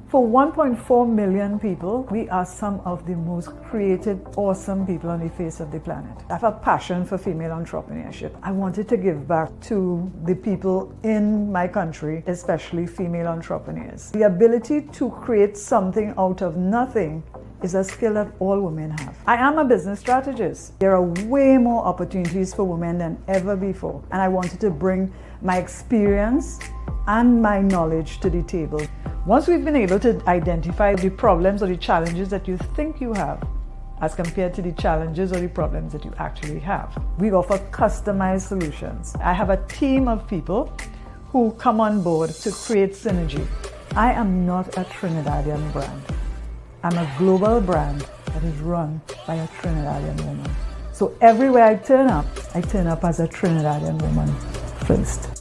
For 1.4 million people, we are some of the most creative, awesome people on the face of the planet. I have a passion for female entrepreneurship. I wanted to give back to the people in my country, especially female entrepreneurs. The ability to create something out of nothing is a skill that all women have. I am a business strategist. There are way more opportunities for women than ever before, and I wanted to bring my experience and my knowledge to the table. Once we've been able to identify the problems or the challenges that you think you have, as compared to the challenges or the problems that you actually have, we offer customized solutions. I have a team of people who come on board to create synergy. I am not a Trinidadian brand. I'm a global brand that is run by a Trinidadian woman. So everywhere I turn up as a Trinidadian woman first.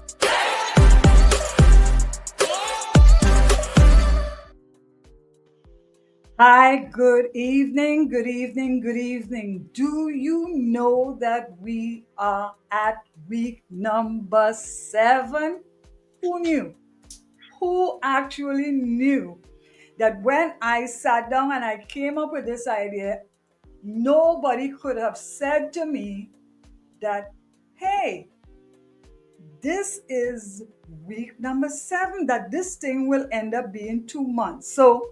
Hi, good evening, good evening, good evening. Do you know that we are at week number 7? Who knew? Who actually knew that when I sat down and I came up with this idea, nobody could have said to me that, hey, this is week number 7, that this thing will end up being 2 months. So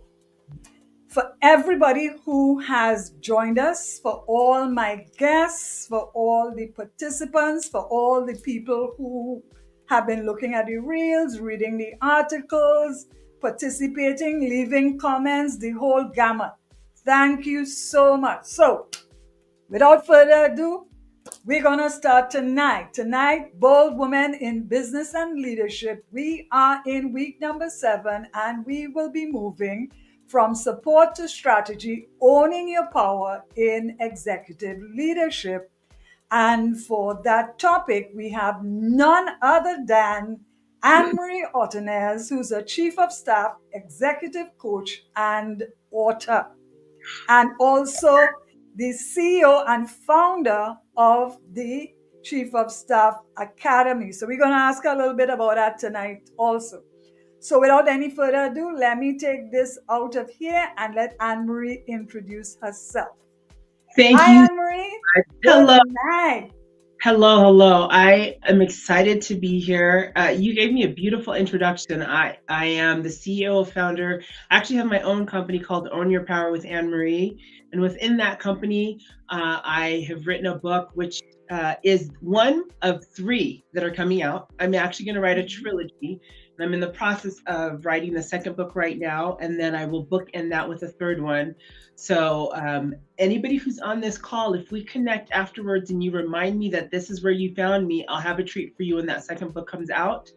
for everybody who has joined us, for all my guests, for all the participants, for all the people who have been looking at the reels, reading the articles, participating, leaving comments, the whole gamut. Thank you so much. So, without further ado, we're going to start tonight. Tonight, Bold Women in Business and Leadership. We are in week number 7, and we will be moving from support to strategy, owning your power in executive leadership. And for that topic, we have none other than Anne Marie Otañez, who's a Chief of Staff, Executive Coach, and author, and also the CEO and founder of the Chief of Staff Academy. So we're going to ask her a little bit about that tonight also. So without any further ado, let me take this out of here and let Anne Marie introduce herself. Thank Hi, you. Anne Marie. Hello. Good night. Hello. I am excited to be here. You gave me a beautiful introduction. I am the CEO, founder. I actually have my own company called Own Your Power with Anne Marie. And within that company, I have written a book, which is one of 3 that are coming out. I'm actually going to write a trilogy. And I'm in the process of writing the second book right now, and then I will bookend that with a 3rd one. So anybody who's on this call, if we connect afterwards and you remind me that this is where you found me, I'll have a treat for you when that second book comes out.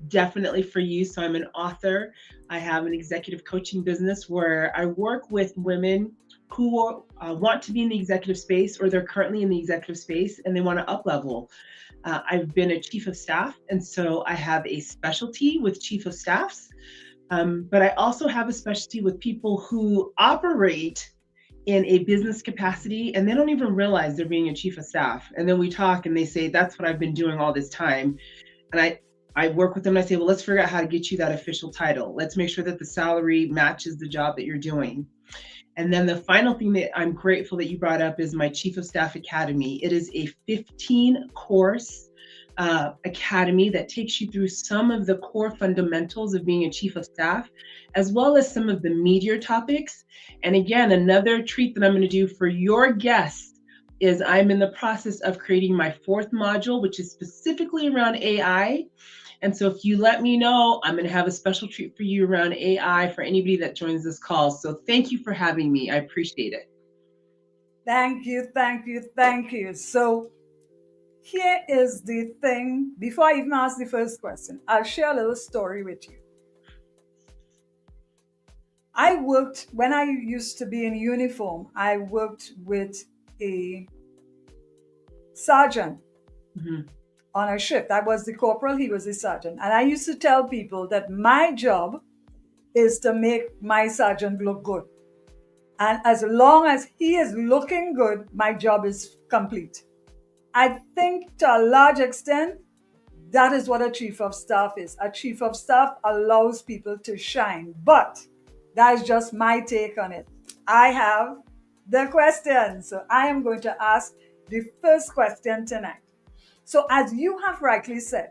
Definitely for you. So I'm an author. I have an executive coaching business where I work with women who want to be in the executive space, or they're currently in the executive space and they want to up level. I've been a chief of staff, and so I have a specialty with chief of staffs, but I also have a specialty with people who operate in a business capacity and they don't even realize they're being a chief of staff. And then we talk and they say, that's what I've been doing all this time. And I work with them and I say, well, let's figure out how to get you that official title. Let's make sure that the salary matches the job that you're doing. And then the final thing that I'm grateful that you brought up is my Chief of Staff Academy. It is a 15-course academy that takes you through some of the core fundamentals of being a Chief of Staff, as well as some of the meatier topics. And again, another treat that I'm going to do for your guests is I'm in the process of creating my 4th module, which is specifically around AI. And so if you let me know, I'm going to have a special treat for you around AI for anybody that joins this call. So thank you for having me. I appreciate it. Thank you. So here is the thing. Before I even ask the first question, I'll share a little story with you. I worked, when I used to be in uniform, I worked with a sergeant on a shift. I was the corporal, he was the sergeant. And I used to tell people that my job is to make my sergeant look good. And as long as he is looking good, my job is complete. I think to a large extent, That is what a chief of staff is. A chief of staff allows people to shine. But that is just my take on it. I have the question. So I am going to ask the first question tonight. So, as you have rightly said,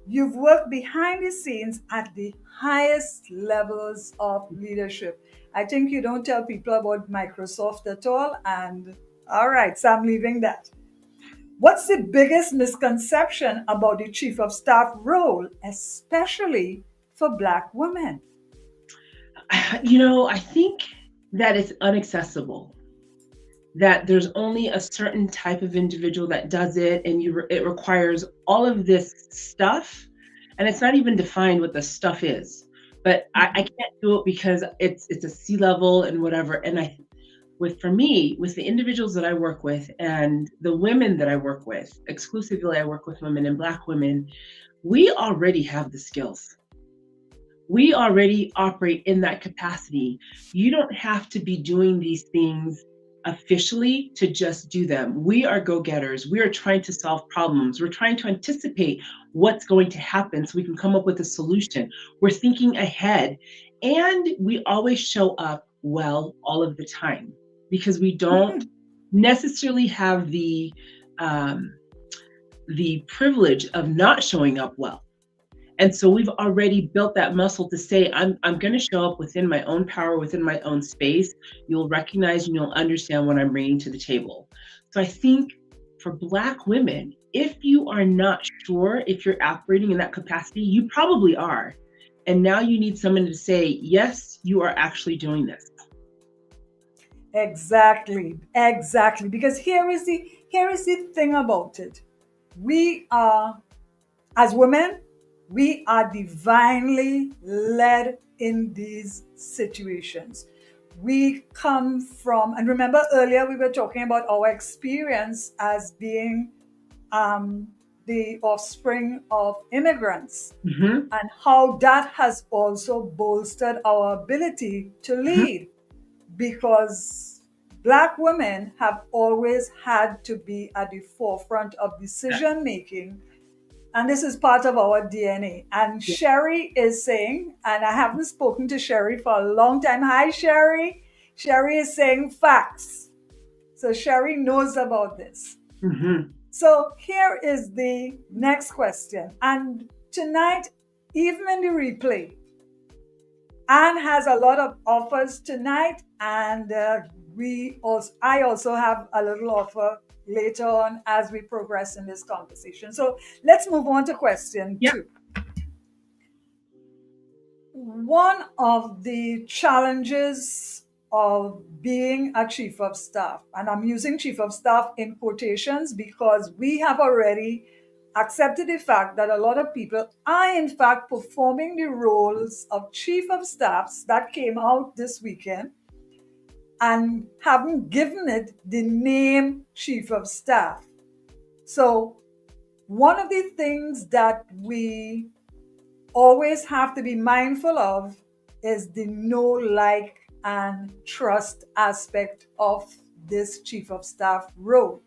you've worked behind the scenes at the highest levels of leadership. I think you don't tell people about Microsoft at all. And all right, so I'm leaving that. What's the biggest misconception about the chief of staff role, especially for Black women? I think that it's inaccessible, that there's only a certain type of individual that does it, and it requires all of this stuff, and it's not even defined what the stuff is. But I can't do it because it's a C level and whatever. And for me, with the individuals that I work with and the women that I work with, exclusively I work with women and Black women, we already have the skills. We already operate in that capacity. You don't have to be doing these things officially to just do them. We are go-getters. We are trying to solve problems. We're trying to anticipate what's going to happen so we can come up with a solution. We're thinking ahead, and we always show up well all of the time because we don't necessarily have the privilege of not showing up well. And so we've already built that muscle to say, I'm going to show up within my own power, within my own space. You'll recognize and you'll understand what I'm bringing to the table. So I think for Black women, if you are not sure if you're operating in that capacity, you probably are. And now you need someone to say, yes, you are actually doing this. Exactly, exactly. Because here is the thing about it. We are, as women, we are divinely led in these situations. We come from, and remember earlier we were talking about our experience as being um, the offspring of immigrants, Mm-hmm. and how that has also bolstered our ability to Mm-hmm. lead, because Black women have always had to be at the forefront of decision making, and this is part of our DNA. And Yeah. Sherry is saying, and I haven't spoken to Sherry for a long time. Hi, Sherry. Sherry is saying facts. So Sherry knows about this. Mm-hmm. So here is the next question. And tonight, even in the replay, Anne has a lot of offers tonight, and I also have a little offer later on as we progress in this conversation. So let's move on to question Yeah. two. One of the challenges of being a chief of staff, and I'm using chief of staff in quotations because we have already accepted the fact that a lot of people are in fact performing the roles of chief of staffs that came out this weekend and haven't given it the name chief of staff. So one of the things that we always have to be mindful of is the know, like, and trust aspect of this chief of staff role.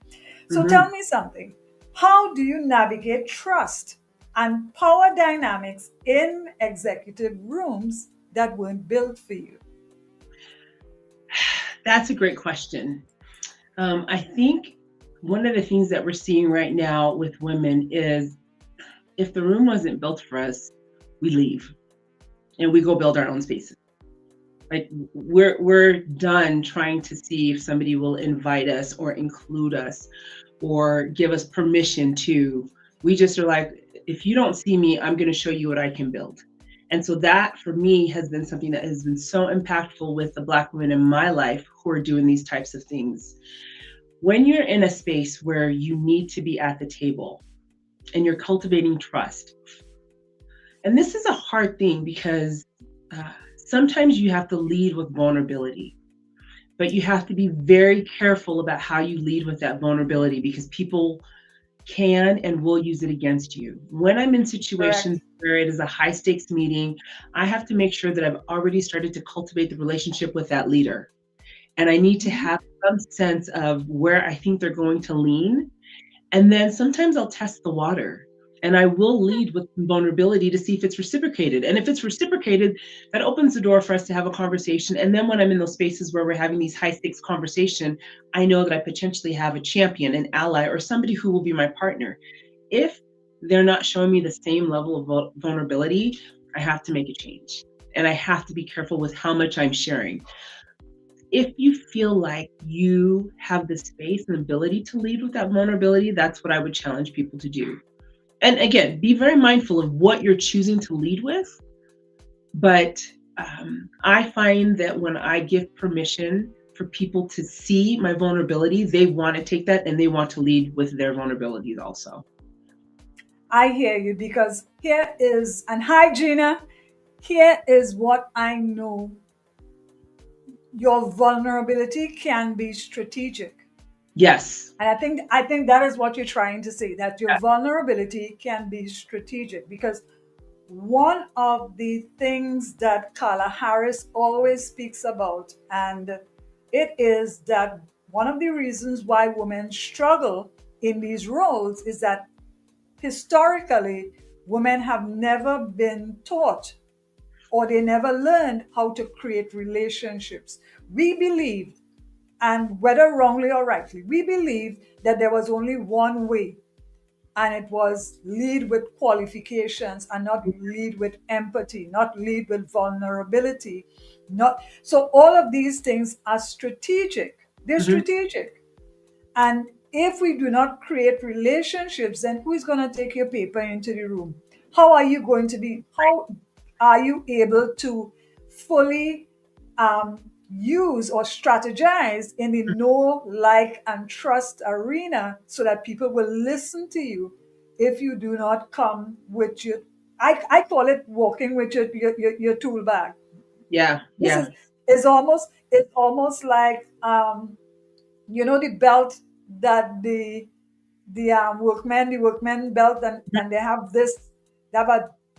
So Mm-hmm. tell me something. How do you navigate trust and power dynamics in executive rooms that weren't built for you? That's a great question. I think one of the things that we're seeing right now with women is if the room wasn't built for us, we leave and we go build our own spaces. Like we're done trying to see if somebody will invite us or include us or give us permission to. We just are like, if you don't see me, I'm going to show you what I can build. And so that for me has been something that has been so impactful with the Black women in my life who are doing these types of things. When you're in a space where you need to be at the table and you're cultivating trust, and this is a hard thing because sometimes you have to lead with vulnerability, but you have to be very careful about how you lead with that vulnerability because people can and will use it against you. When I'm in situations Correct. where it is a high stakes meeting, I have to make sure that I've already started to cultivate the relationship with that leader. And I need to Mhm. have some sense of where I think they're going to lean. And then sometimes I'll test the water And I will lead with vulnerability to see if it's reciprocated. And if it's reciprocated, that opens the door for us to have a conversation. And then when I'm in those spaces where we're having these high stakes conversation, I know that I potentially have a champion, an ally, or somebody who will be my partner. If they're not showing me the same level of vulnerability, I have to make a change. And I have to be careful with how much I'm sharing. If you feel like you have the space and ability to lead with that vulnerability, that's what I would challenge people to do. And again, be very mindful of what you're choosing to lead with. But I find that when I give permission for people to see my vulnerability, they want to take that and they want to lead with their vulnerabilities also. I hear you, because here is, and hi, Gina, here is what I know. Your vulnerability can be strategic. Yes. And I think that is what you're trying to say, that your vulnerability can be strategic, because one of the things that Carla Harris always speaks about, and it is that one of the reasons why women struggle in these roles is that historically women have never been taught, or they never learned how to create relationships. We believe, and whether wrongly or rightly, we believe that there was only one way, and it was lead with qualifications and not lead with empathy, not lead with vulnerability. Not so all of these things are strategic. They're Mhm. strategic. And if we do not create relationships, then who is going to take your paper into the room? How are you going to be? How are you able to fully use or strategize in the know, like, and trust arena so that people will listen to you if you do not come with your, I call it walking with your tool bag. Yeah, This yeah, it's almost like the belt that the workmen belt, and they have this, they have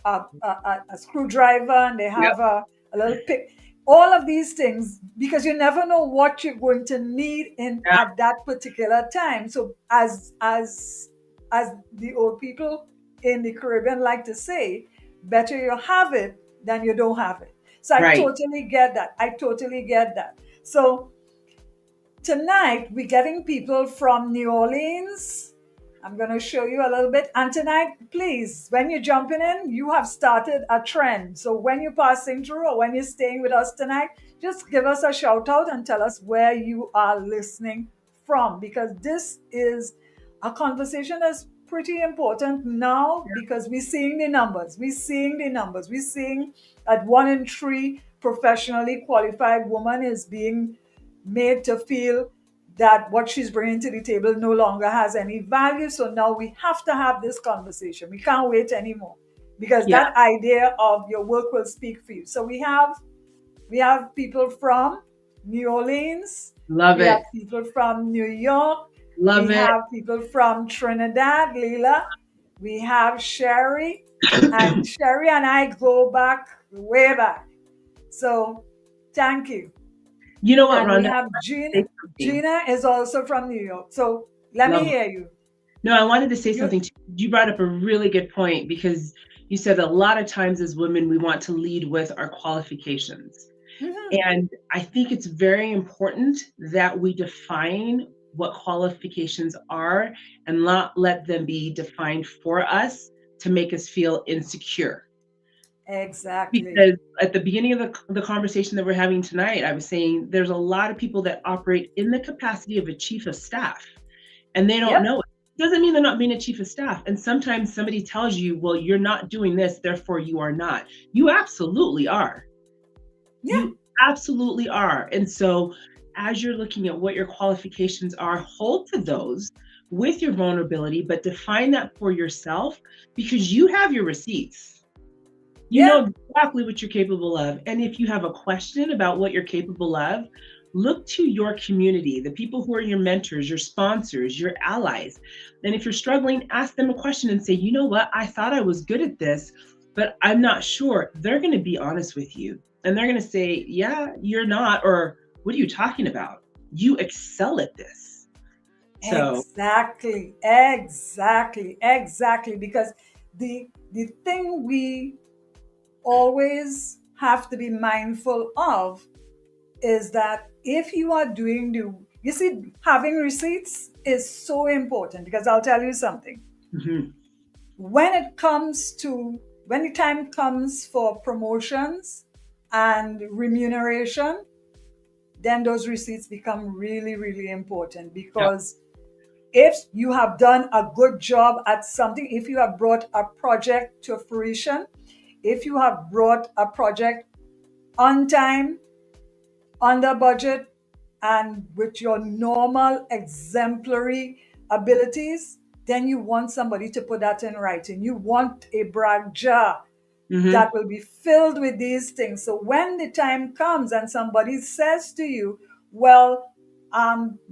a screwdriver, and they yep, have a little pick, all of these things, because you never know what you're going to need in yeah, at that particular time. So as the old people in the Caribbean like to say, better you have it than you don't have it. So I right. totally get that. I totally get that. So tonight we're getting people from New Orleans. I'm going to show you a little bit. And tonight, please, when you're jumping in, you have started a trend. So when you're passing through or when you're staying with us tonight, just give us a shout out and tell us where you are listening from, because this is a conversation that's pretty important now, because we're seeing the numbers. We're seeing the numbers. We're seeing that 1 in 3 professionally qualified woman is being made to feel that what she's bringing to the table no longer has any value. So now we have to have this conversation. We can't wait anymore, because Yeah, that idea of your work will speak for you. So we have people from New Orleans, love we have it. people from New York, Love we it. have people from Trinidad, Leila, we have Sherry, and Sherry and I go back way back. So thank you. You know what, And we Rhonda? have Say Gina. something. Gina is also from New York. So let me Love. hear you. No, I wanted to say You. something too. You brought up a really good point because you said a lot of times as women, we want to lead with our qualifications. Mhm. And I think it's very important that we define what qualifications are and not let them be defined for us to make us feel insecure. Exactly. Because at the beginning of the conversation that we're having tonight, I was saying there's a lot of people that operate in the capacity of a chief of staff and they don't Yep. know it. Doesn't mean they're not being a chief of staff. And sometimes somebody tells you, well, you're not doing this, therefore you are not. You absolutely are. Yeah. You absolutely are. And so as you're looking at what your qualifications are, hold to those with your vulnerability, but define that for yourself because you have your receipts. You Yeah. know exactly what you're capable of. And if you have a question about what you're capable of, look to your community, the people who are your mentors, your sponsors, your allies. And if you're struggling, ask them a question and say, you know what? I thought I was good at this, but I'm not sure. They're going to be honest with you. And they're going to say, yeah, you're not. Or what are you talking about? You excel at this. So, Exactly. Exactly. Exactly. Because The thing we always have to be mindful of is that if you are doing the, you see, having receipts is so important, because I'll tell you something. Hmm. When it comes to, when the time comes for promotions and remuneration, then those receipts become really, really important, Yeah. because if you have done a good job at something, if you have brought a project to fruition, if you have brought a project on time, under budget, and with your normal exemplary abilities, then you want somebody to put that in writing. You want a brag jar Hmm. that will be filled with these things. So when the time comes and somebody says to you, well,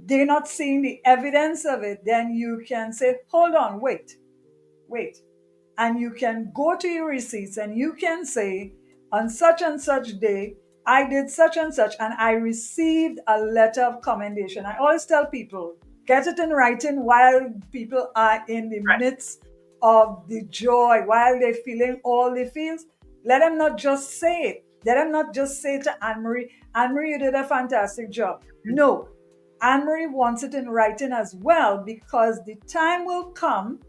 they're not seeing the evidence of it, then you can say, hold on, wait. And you can go to your receipts and you can say, on such and such day, I did such and such, and I received a letter of commendation. I always tell people, get it in writing while people are in the Right. midst of the joy, while they're feeling all the feels. Let them not just say it. Let them not just say to Anne Marie, you did a fantastic job. No, Anne Marie wants it in writing as well, because the time will come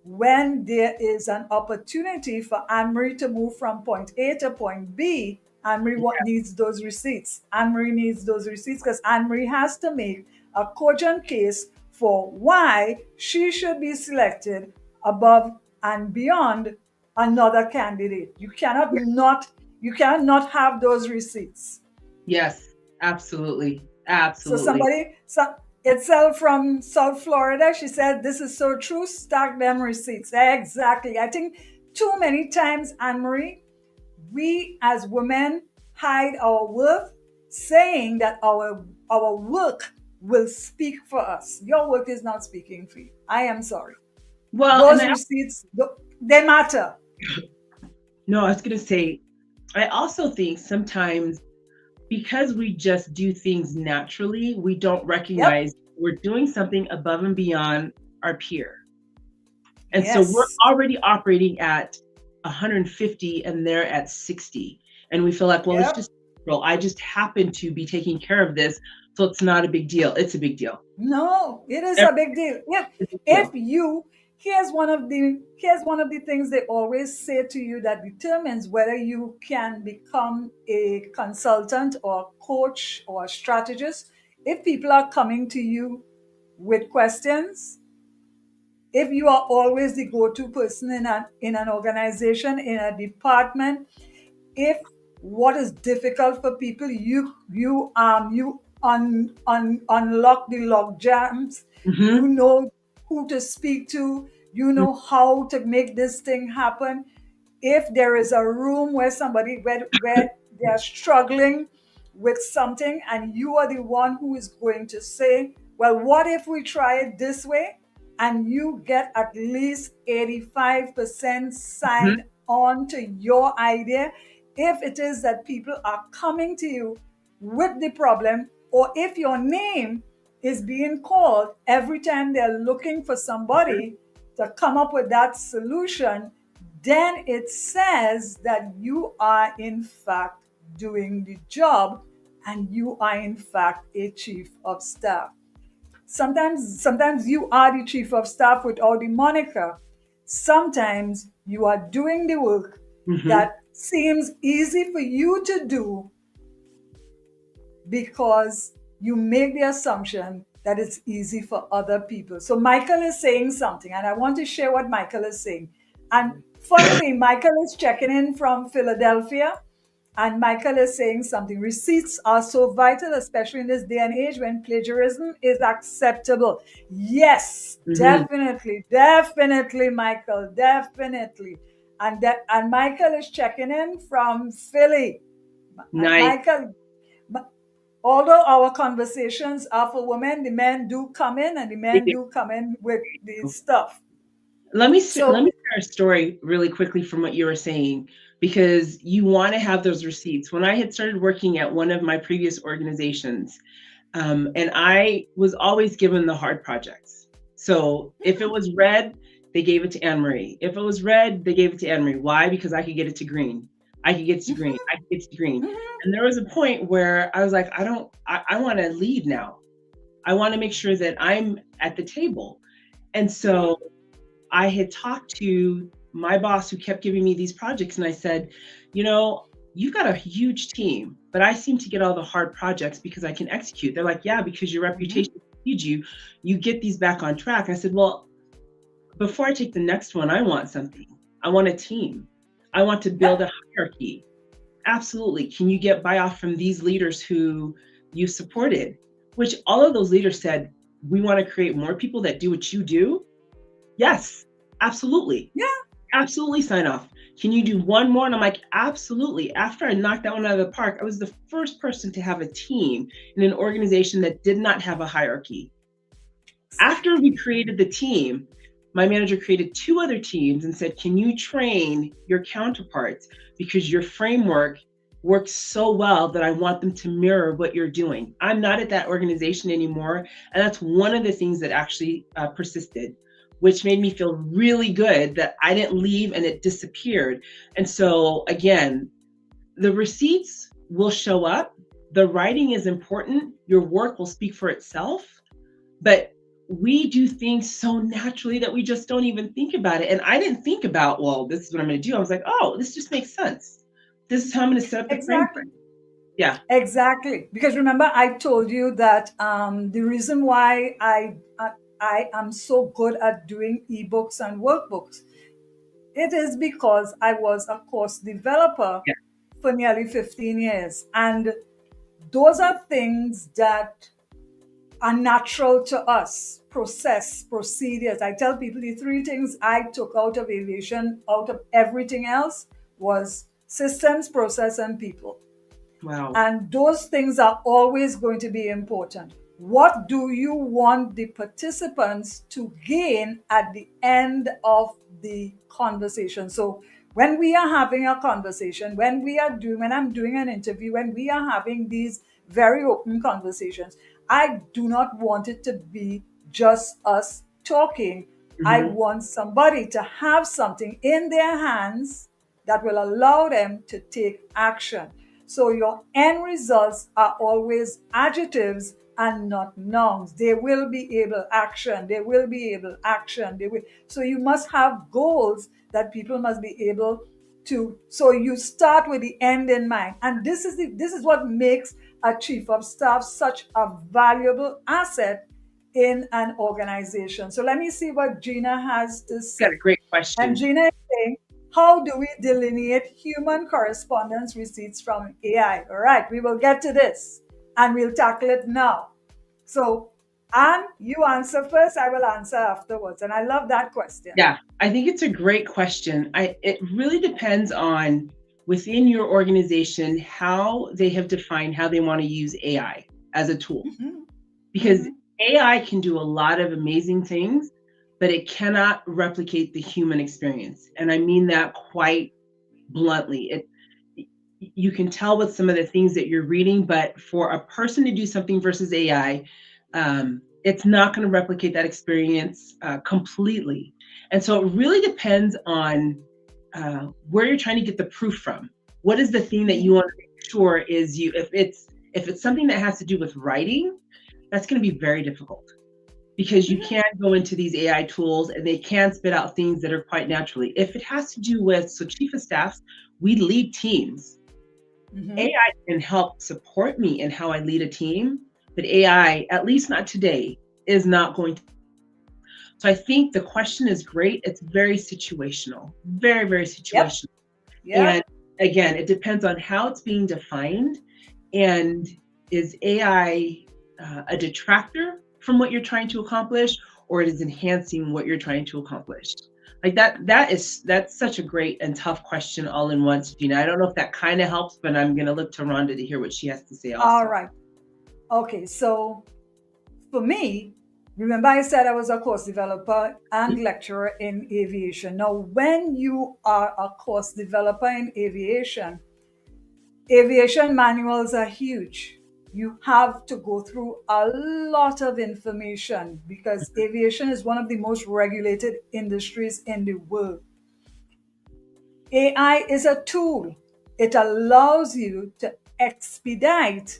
when there is an opportunity for Anne Marie to move from point A to point B. Anne Marie needs those receipts. Anne Marie needs those receipts because Anne Marie has to make a cogent case for why she should be selected above and beyond another candidate. Yeah. You cannot have those receipts. Yes, absolutely. So Absolutely. somebody, so itself from South Florida, she said, "This is so true. Stack them receipts." Exactly. I think too many times, Anne Marie, we as women hide our worth, saying that our work will speak for us. Your work is not speaking for you. I am sorry. Well, and Those I, receipts, they matter. no, I was going to say, I also think sometimes because we just do things naturally, we don't Yep. recognize we're doing something above and beyond our peer. And so we're Yes. already operating at 150 and they're at 60. And we feel like, well, it's Yep. just, well, I just happen to be taking care of this. So it's not a big deal. It's a big deal. No, it is a Every big deal. a big If deal. you, here's one of the things they always say to you that determines whether you can become a consultant or a coach or a strategist. If people are coming to you with questions, if you are always the go-to person in an organization, in a department, if what is difficult for people, you unlock the log jams, you Hmm. know who to speak to, you know how to make this thing happen. If there is a room where where they are struggling with something, and you are the one who is going to say, well, what if we try it this way, and you get at least 85% signed Hmm. on to your idea. If it is that people are coming to you with the problem, or if your name is being called every time they're looking for somebody to come up with that solution, then it says that you are in fact doing the job, and you are in fact a chief of staff. Sometimes you are the chief of staff without the moniker. Sometimes you are doing the work Hmm. that seems easy for you to do, because you make the assumption that it's easy for other people. So Michael is saying something, and I want to share what Michael is saying. And funnily, Michael is checking in from Philadelphia, and Michael is saying something. Receipts are so vital, especially in this day and age when plagiarism is acceptable. Yes, Hmm. definitely, definitely, Michael, definitely. And Michael is checking in from Philly. Nice. Michael, although our conversations are for women, the men do come in, and the men do come in with the stuff. Let me So, share a story really quickly from what you were saying, because you want to have those receipts. When I had started working at one of my previous organizations, and I was always given the hard projects. So if it was red, they gave it to Anne Marie. If it was red, they gave it to Anne Marie. Why? Because I could get it to green. I could get it to green. I could get it to green. Mhm. And there was a point where I was like, I want to lead now. I want to make sure that I'm at the table. And so Mhm. I had talked to my boss who kept giving me these projects, and I said, you know, you've got a huge team, but I seem to get all the hard projects because I can execute. They're like, yeah, because your reputation Mhm. precedes you, you get these back on track. And I said, well, before I take the next one, I want something. I want a team. I want to build Yep. a hierarchy. Absolutely. Can you get buy off from these leaders who you supported? Which all of those leaders said, we want to create more people that do what you do. Yes, absolutely. Yeah. Absolutely sign off. Can you do one more? And I'm like, absolutely. After I knocked that one out of the park, I was the first person to have a team in an organization that did not have a hierarchy. After we Exactly. created the team, my manager created two other teams and said, can you train your counterparts? Because your framework works so well that I want them to mirror what you're doing. I'm not at that organization anymore. And that's one of the things that actually persisted, which made me feel really good that I didn't leave and it disappeared. And so, again, the receipts will show up. The writing is important. Your work will speak for itself, but we do things so naturally that we just don't even think about it. And I didn't think about, well, this is what I'm going to do. I was like, oh, this just makes sense. This is how I'm going to set up the framework. Exactly. Yeah. Exactly. Because remember, I told you that the reason why I am so good at doing ebooks and workbooks, it is because I was a course developer Yeah. for nearly 15 years. And those are things that are natural to us: process, procedures. I tell people the three things I took out of aviation, out of everything else, was systems, process, and people. Wow. And those things are always going to be important. What do you want the participants to gain at the end of the conversation? So, when we are having a conversation, when I'm doing an interview, when we are having these very open conversations, I do not want it to be just us talking. I Hmm. want somebody to have something in their hands that will allow them to take action. So your end results are always adjectives and not nouns. They will be able action. They will be able action. They will. So you must have goals that people must be able to. So you start with the end in mind, and this is what makes a chief of staff such a valuable asset in an organization. So let me see what Gina has to Got a say. great And question. Gina is saying, how do we delineate human correspondence receipts from AI? All right, we will get to this and we'll tackle it now. So, Anne, you answer first, I will answer afterwards. And I love that question. Yeah, I think it's a great question. It really depends on within your organization how they have defined how they want to use AI as a tool. Mhm. Because Mhm. AI can do a lot of amazing things, but it cannot replicate the human experience. And I mean that quite bluntly. You can tell with some of the things that you're reading, but for a person to do something versus AI, it's not going to replicate that experience completely. And so it really depends on where you're trying to get the proof from. What is the thing that you Mhm. want to make sure is you? If it's something that has to do with writing, that's going to be very difficult because you Mhm. can't go into these AI tools and they can spit out things that are quite naturally. If it has to do with, so chief of staffs, we lead teams. Mhm. AI can help support me in how I lead a team, but AI, at least not today, is not going to. So I think the question is great. It's very situational, very, very Yep. situational. And Yep. again, it depends on how it's being defined. And is AI a detractor from what you're trying to accomplish, or it is enhancing what you're trying to accomplish? Like that's such a great and tough question all in once, Gina. I don't know if that kind of helps, but I'm gonna look to Rhonda to hear what she has to say All also. right. Okay. So for me, remember I said I was a course developer and lecturer in aviation. Now, when you are a course developer in aviation, aviation manuals are huge. you have to go through a lot of information because aviation is one of the most regulated industries in the world. AI is a tool. It allows you to expedite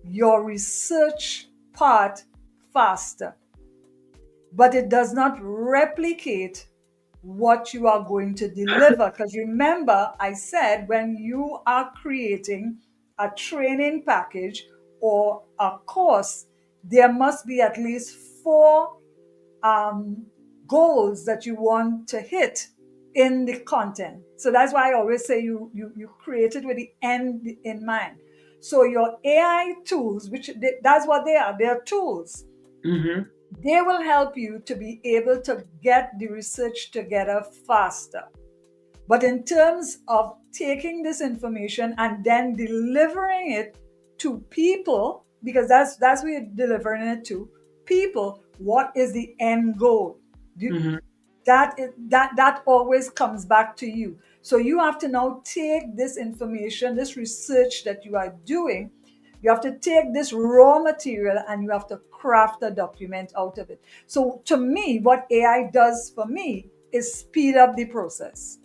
your research part faster, but it does not replicate what you are going to deliver. Because remember, I said when you are creating a training package or a course, there must be at least four um, goals that you want to hit in the content. So that's why I always say you create it with the end in mind. So your AI tools, that's what they are. They're tools. Mm-hmm. They will help you to be able to get the research together faster. But in terms of taking this information and then delivering it to people, because that's where you're delivering it to people, what is the end goal? Mm-hmm. That always comes back to you. So you have to now take this information, this research that you are doing, you have to take this raw material and you have to craft a document out of it. So to me, what AI does for me is speed up the process,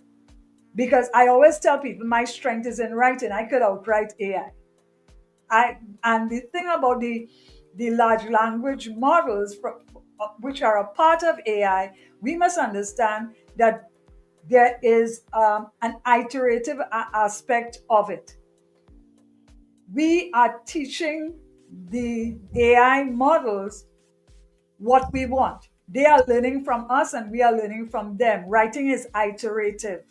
because I always tell people my strength is in writing. I could outwrite AI. And the thing about the large language models, which are a part of AI, we must understand that there is an iterative aspect of it. We are teaching the AI models what we want. They are learning from us and we are learning from them. Writing is iterative.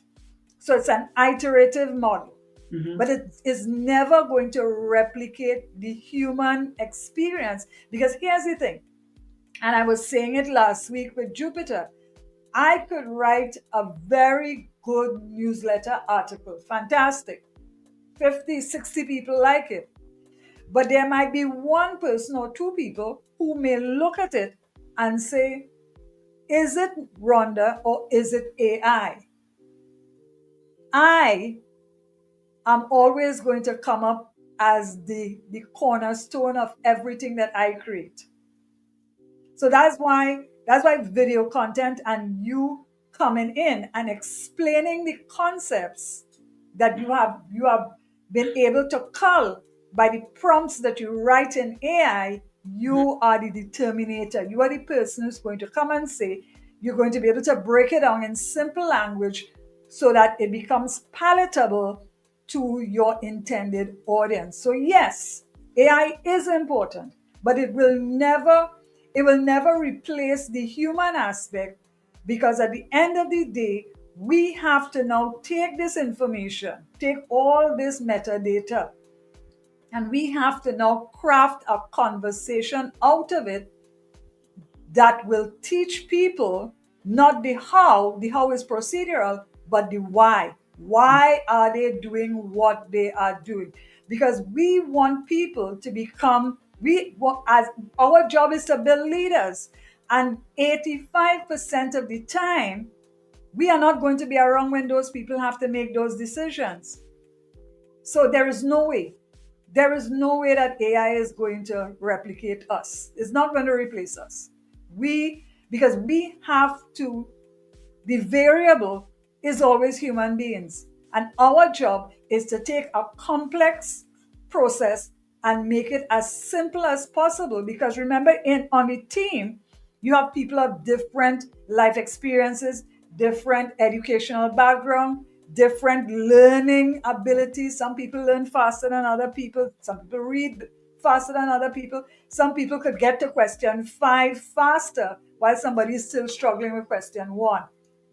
So it's an iterative model, Mm-hmm. but it is never going to replicate the human experience. Because here's the thing, and I was saying it last week with Jupiter, I could write a very good newsletter article, fantastic. 50, 60 people like it. But there might be one person or two people who may look at it and say, is it Rhonda or is it AI? I am always going to come up as the cornerstone of everything that I create. So that's why video content and you coming in and explaining the concepts that you have been able to cull by the prompts that you write in AI. You are the determinator. You are the person who's going to come and say, you're going to be able to break it down in simple language so that it becomes palatable to your intended audience. So yes, AI is important, but it will never replace the human aspect, because at the end of the day, we have to now take this information, take all this metadata, and we have to now craft a conversation out of it that will teach people not the how is procedural, but the why. Why are they doing what they are doing? Because we want people to become, as our job is to build leaders, and 85% of the time we are not going to be around when those people have to make those decisions. So there is no way. There is no way that AI is going to replicate us. It's not going to replace us. Because we have to, the variable is always human beings. And our job is to take a complex process and make it as simple as possible. Because remember, on the team, you have people of different life experiences, different educational background, different learning abilities. Some people learn faster than other people. Some people read faster than other people. Some people could get to question 5 faster while somebody is still struggling with question 1.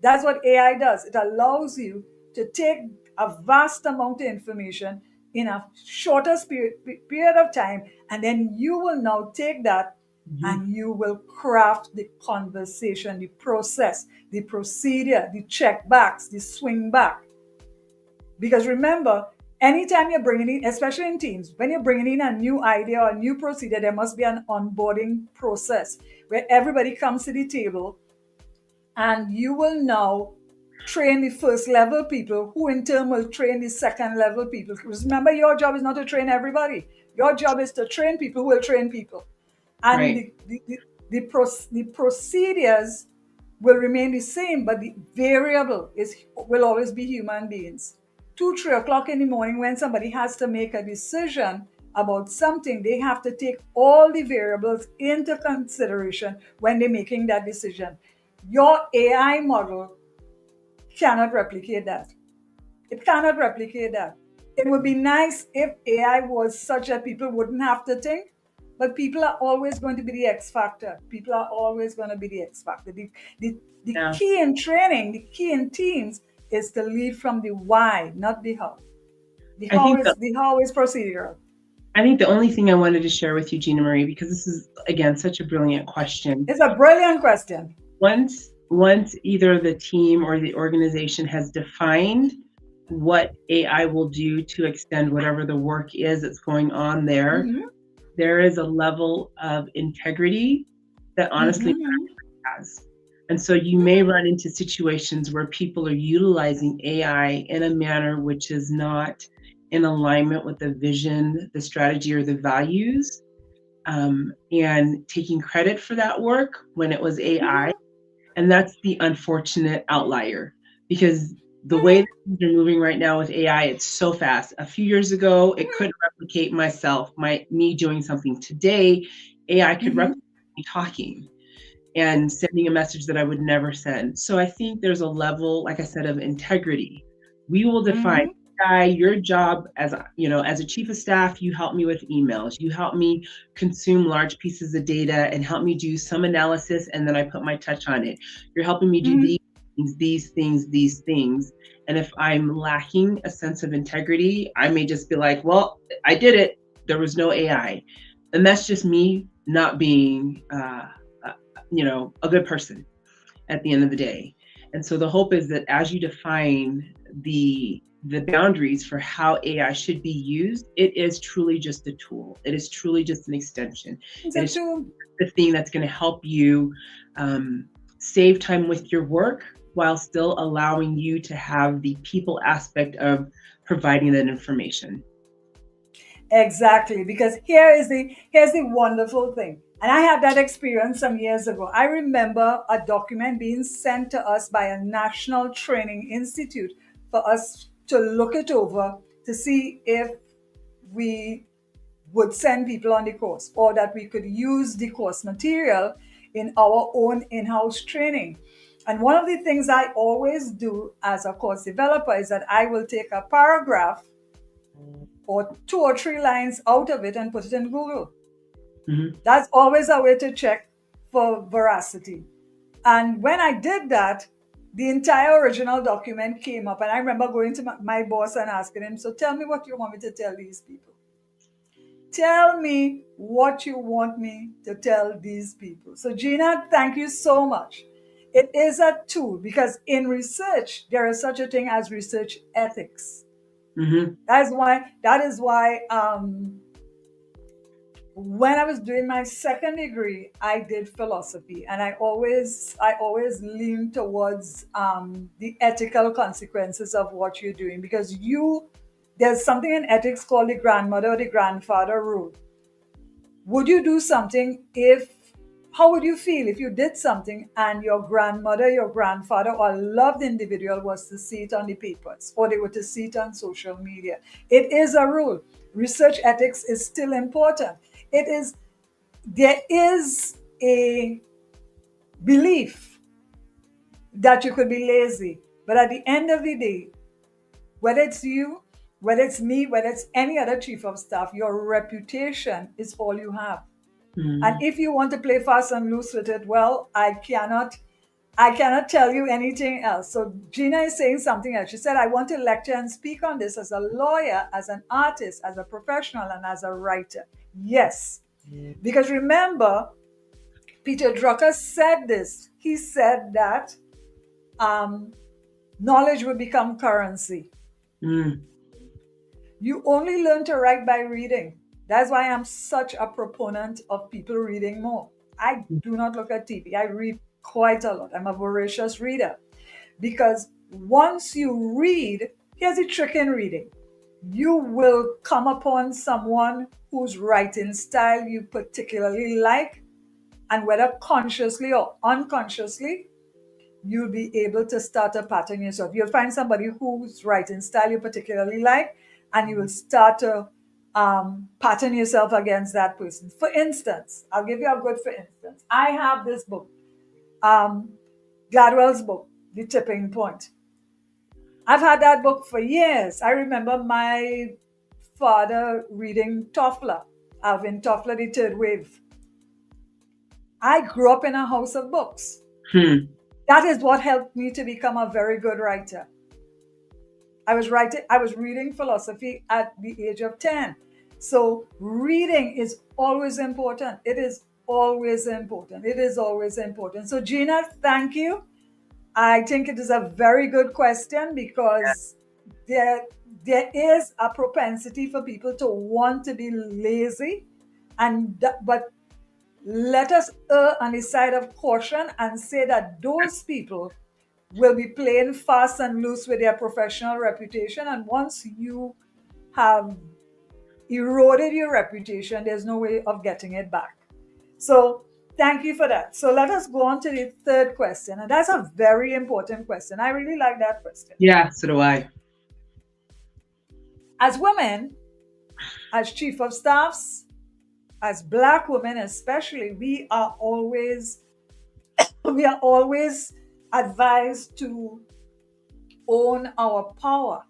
That's what AI does. It allows you to take a vast amount of information in a shorter period of time, and then you will now take that Mm-hmm. and you will craft the conversation, the process, the procedure, the check backs, the swing back. Because remember, anytime you're bringing in, especially in teams, when you're bringing in a new idea or a new procedure, there must be an onboarding process where everybody comes to the table and you will now train the first level people, who in turn will train the second level people. Because remember, your job is not to train everybody. Your job is to train people who will train people. And Right. the procedures will remain the same, but the variable will always be human beings. 2, 3 o'clock in the morning, when somebody has to make a decision about something, they have to take all the variables into consideration when they're making that decision. Your AI model cannot replicate that. It cannot replicate that. It would be nice if AI was such that people wouldn't have to think, but people are always going to be the X factor. People are always going to be the X factor. The Yeah. key in training, the key in teams is to lead from the why, not the how. The I how think is the how is procedural. I think the only thing I wanted to share with you, Gina Marie, because this is again such a brilliant question. It's a brilliant question. Once either the team or the organization has defined what AI will do to extend whatever the work is that's going on there, Mm-hmm. there is a level of integrity that honestly Mm-hmm. has. And so you may run into situations where people are utilizing AI in a manner which is not in alignment with the vision, the strategy, or the values, and taking credit for that work when it was AI. Mm-hmm. And that's the unfortunate outlier because the way that Mm-hmm. things are moving right now with AI, it's so fast. A few years ago, it couldn't replicate me doing something. Today, AI could Mm-hmm. replicate me talking and sending a message that I would never send. So I think there's a level, like I said, of integrity. We will define, Mm-hmm. Guy, your job as a chief of staff, you help me with emails, you help me consume large pieces of data and help me do some analysis, and then I put my touch on it. You're helping me do Mm-hmm. these things. And if I'm lacking a sense of integrity, I may just be like, well, I did it. There was no AI. And that's just me not being a good person at the end of the day. And so the hope is that as you define the boundaries for how AI should be used, it is truly just a tool. It is truly just an extension. It's It a is tool. the thing that's going to help you save time with your work while still allowing you to have the people aspect of providing that information. Exactly, because here's the wonderful thing. And I had that experience some years ago. I remember a document being sent to us by a national training institute for us to look it over to see if we would send people on the course or that we could use the course material in our own in-house training. And one of the things I always do as a course developer is that I will take a paragraph or 2 or 3 lines out of it and put it in Google. Mm-hmm. That's always a way to check for veracity. And when I did that, the entire original document came up. And I remember going to my boss and asking him, so tell me what you want me to tell these people. Tell me what you want me to tell these people. So, Gina, thank you so much. It is a tool because in research, there is such a thing as research ethics. Mm-hmm. That is why when I was doing my second degree, I did philosophy, and I always lean towards the ethical consequences of what you're doing because there's something in ethics called the grandmother or the grandfather rule. Would you do something if How would you feel if you did something and your grandmother, your grandfather, or a loved individual was to see it on the papers or they were to see it on social media? It is a rule. Research ethics is still important. It is There is a belief that you could be lazy, but at the end of the day, whether it's you, whether it's me, whether it's any other chief of staff, your reputation is all you have. And Mm-hmm. if you want to play fast and loose with it, well, I cannot tell you anything else. So Gina is saying something else. She said, I want to lecture and speak on this as a lawyer, as an artist, as a professional, and as a writer. Yes. Because remember, Peter Drucker said this. He said that um, knowledge will become currency. Mm-hmm. You only learn to write by reading. That's why I'm such a proponent of people reading more. I do not look at TV. I read quite a lot. I'm a voracious reader because Once you read, here's a trick in reading. You will come upon someone whose writing style you particularly like, and whether consciously or unconsciously, you'll be able to start a pattern yourself. You'll find somebody whose writing style you particularly like, and you will start to pattern yourself against that person. For instance, I'll give you a good for instance. I have this book, um, Gladwell's book, The Tipping Point. I've had that book for years. I remember my father reading Toffler, Alvin Toffler, The Third Wave. I grew up in a house of books. Hmm. That is what helped me to become a very good writer. I was reading philosophy at the age of 10. So reading is always important. It is always important. It is always important. So Gina, thank you. I think it is a very good question because there there is a propensity for people to want to be lazy, but let us err on the side of caution and say that those people will be playing fast and loose with their professional reputation. And once you have eroded your reputation, there's no way of getting it back. So, thank you for that. So, let us go on to the third question. And that's a very important question. I really like that question. Yeah, so do I. As women, as chief of staffs, as Black women especially, we are always advised to own our power.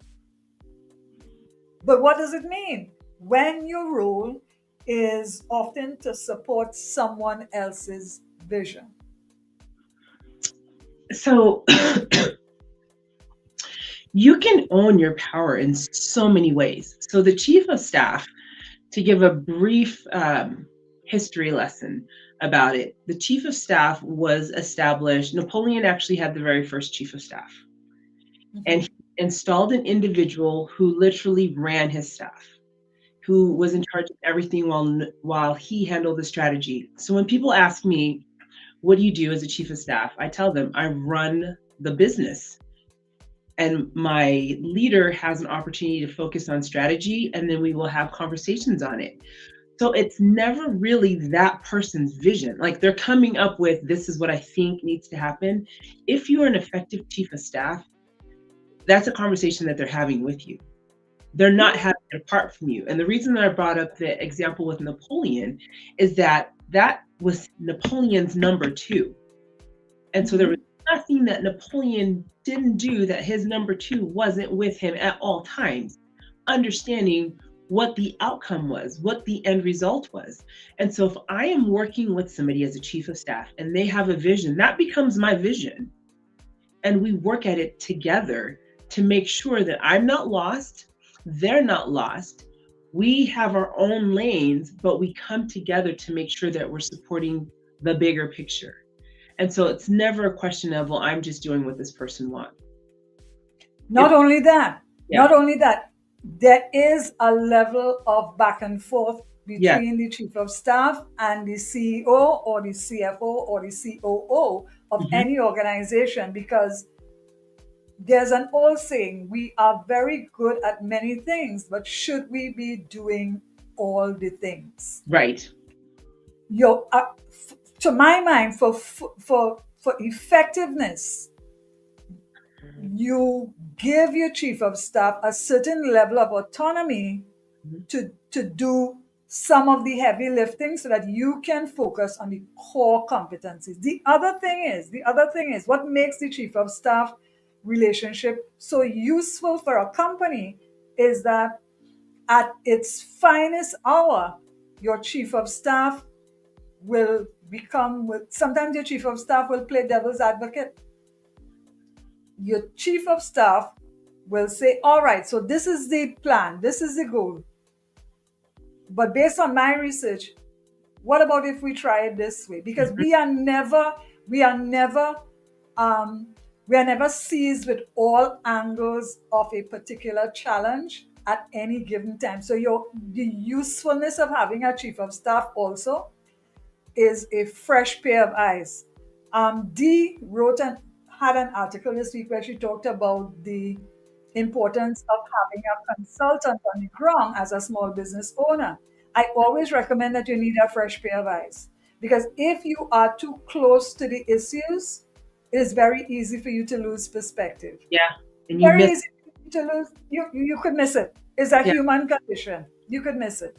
But what does it mean when your role is often to support someone else's vision? So you can own your power in so many ways. So the chief of staff, to give a brief history lesson about it, the chief of staff was established. Napoleon actually had the very first chief of staff, and Mhm. he installed an individual who literally ran his staff, who was in charge of everything while he handled the strategy. So when people ask me, what do you do as a chief of staff? I tell them I run the business, and my leader has an opportunity to focus on strategy, and then we will have conversations on it. So it's never really that person's vision. Like they're coming up with, this is what I think needs to happen. If you're an effective chief of staff, that's a conversation that they're having with you. They're not Hmm. having it apart from you. And the reason that I brought up the example with Napoleon is that that was Napoleon's number two. And so there was Mhm. nothing that Napoleon didn't do that his number two wasn't with him at all times, understanding what the outcome was, what the end result was. And so if I am working with somebody as a chief of staff and they have a vision, that becomes my vision. And we work at it together to make sure that I'm not lost, they're not lost. We have our own lanes, but we come together to make sure that we're supporting the bigger picture. And so it's never a question of, well, I'm just doing what this person wants. Not It's, only that, yeah, not only that, there is a level of back and forth yeah, between the chief of staff and the CEO or the CFO or the COO of hmm, any organization because there's an old saying, we are very good at many things, but should we be doing all the things? right. Your, to my mind, for effectiveness, you give your chief of staff a certain level of autonomy Mhm. to do some of the heavy lifting so that you can focus on the core competencies. The other thing is what makes the chief of staff relationship so useful for a company is that at its finest hour, your chief of staff sometimes your chief of staff will play devil's advocate. Your chief of staff will say, all right, so this is the plan, this is the goal. But based on my research, what about if we try it this way? Because Mhm. we are never, um, we are never seized with all angles of a particular challenge at any given time. So the usefulness of having a chief of staff also is a fresh pair of eyes. Dee wrote had an article this week where she talked about the importance of having a consultant on the ground as a small business owner. I always recommend that you need a fresh pair of eyes because if you are too close to the issues, it is very easy for you to lose perspective. Yeah. And you Very miss, easy to lose. You could miss it. It's a yeah, human condition. You could miss it.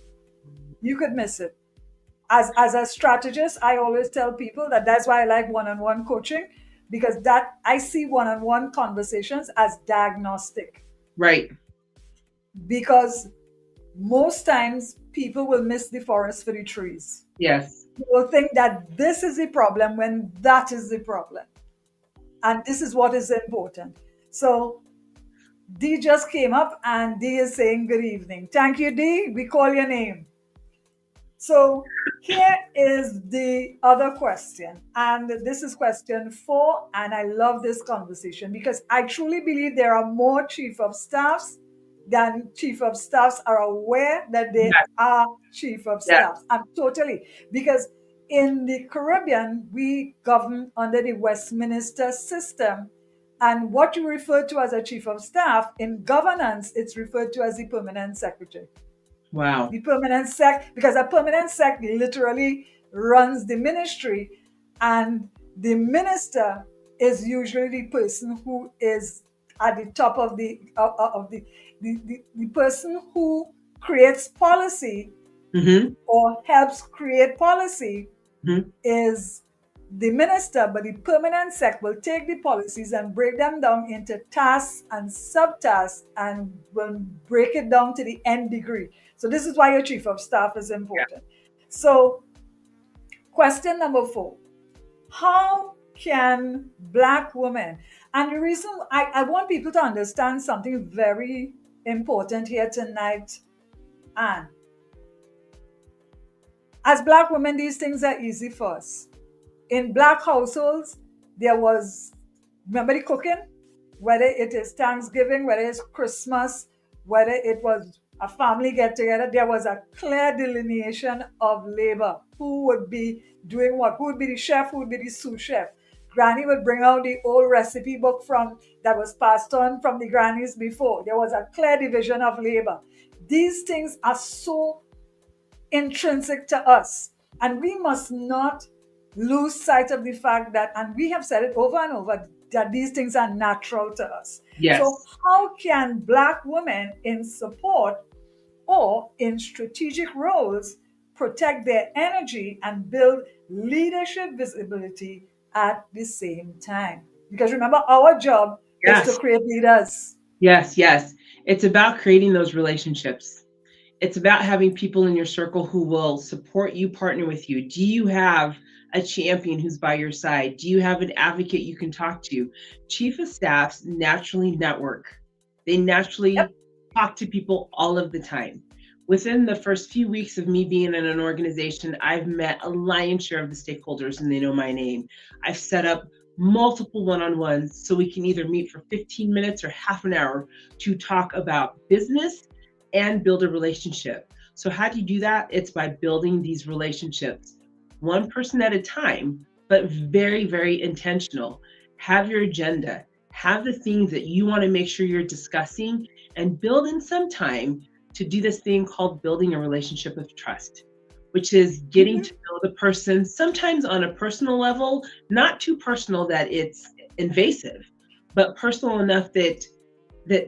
You could miss it. As a strategist, I always tell people that that's why I like one-on-one coaching because that I see one-on-one conversations as diagnostic right. because most times people will miss the forest for the trees. Yes. You will think that this is the problem when that is the problem. And this is what is important. So D just came up and D is saying good evening. Thank you, D. We call your name. So here is the other question. And this is question 4. And I love this conversation because I truly believe there are more chief of staffs than chief of staffs are aware that they Yes. are chief of Yes. staffs. I'm totally, because in the Caribbean, we govern under the Westminster system. And what you refer to as a chief of staff, in governance, it's referred to as the permanent secretary. Wow. The permanent sec, because a permanent sec literally runs the ministry, and the minister is usually the person who is at the top of the person who creates policy Mm-hmm. or helps create policy Mm-hmm. is the minister, but the permanent sec will take the policies and break them down into tasks and subtasks and will break it down to the nth degree. So this is why your chief of staff is Yeah. important. So question number 4, how can Black women, and the reason I want people to understand something very important here tonight, and as Black women, these things are easy for us. In Black households, there was, remember the cooking? Whether it is Thanksgiving, whether it's Christmas, whether it was a family get together, there was a clear delineation of labor. Who would be doing what? Who would be the chef? Who would be the sous chef? Granny would bring out the old recipe book from that was passed on from the grannies before. There was a clear division of labor. These things are so intrinsic to us. And we must not lose sight of the fact that, and we have said it over and over, that these things are natural to us. So, Yes. how can Black women in support or in strategic roles protect their energy and build leadership visibility at the same time? Because remember, our job is to Yes. create leaders. Yes. Yes. It's about creating those relationships. It's about having people in your circle who will support you, partner with you. Do you have a champion who's by your side? Do you have an advocate you can talk to? Chief of staffs naturally network. They Yep. naturally talk to people all of the time. Within the first few weeks of me being in an organization, I've met a lion's share of the stakeholders and they know my name. I've set up multiple one-on-ones so we can either meet for 15 minutes or half an hour to talk about business and build a relationship. So, how do you do that? It's by building these relationships one person at a time, but very, very intentional. Have your agenda, have the things that you want to make sure you're discussing, and build in some time to do this thing called building a relationship of trust, which is getting to Mhm. know the person, sometimes on a personal level, not too personal that it's invasive, but personal enough that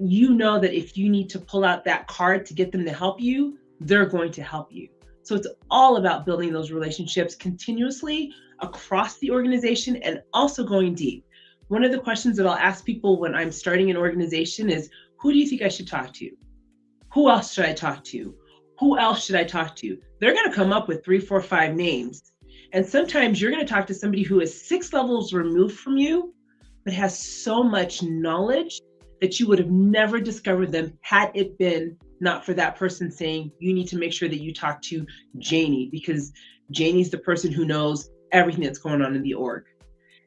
you know that if you need to pull out that card to get them to help you, they're going to help you. So it's all about building those relationships continuously across the organization and also going deep. One of the questions that I'll ask people when I'm starting an organization is, who do you think I should talk to? Who else should I talk to? Who else should I talk to? They're going to come up with 3, 4, 5 names. And sometimes you're going to talk to somebody who is 6 levels removed from you, but has so much knowledge that you would have never discovered them had it been not for that person saying, you need to make sure that you talk to Janie because Janie's the person who knows everything that's going on in the org.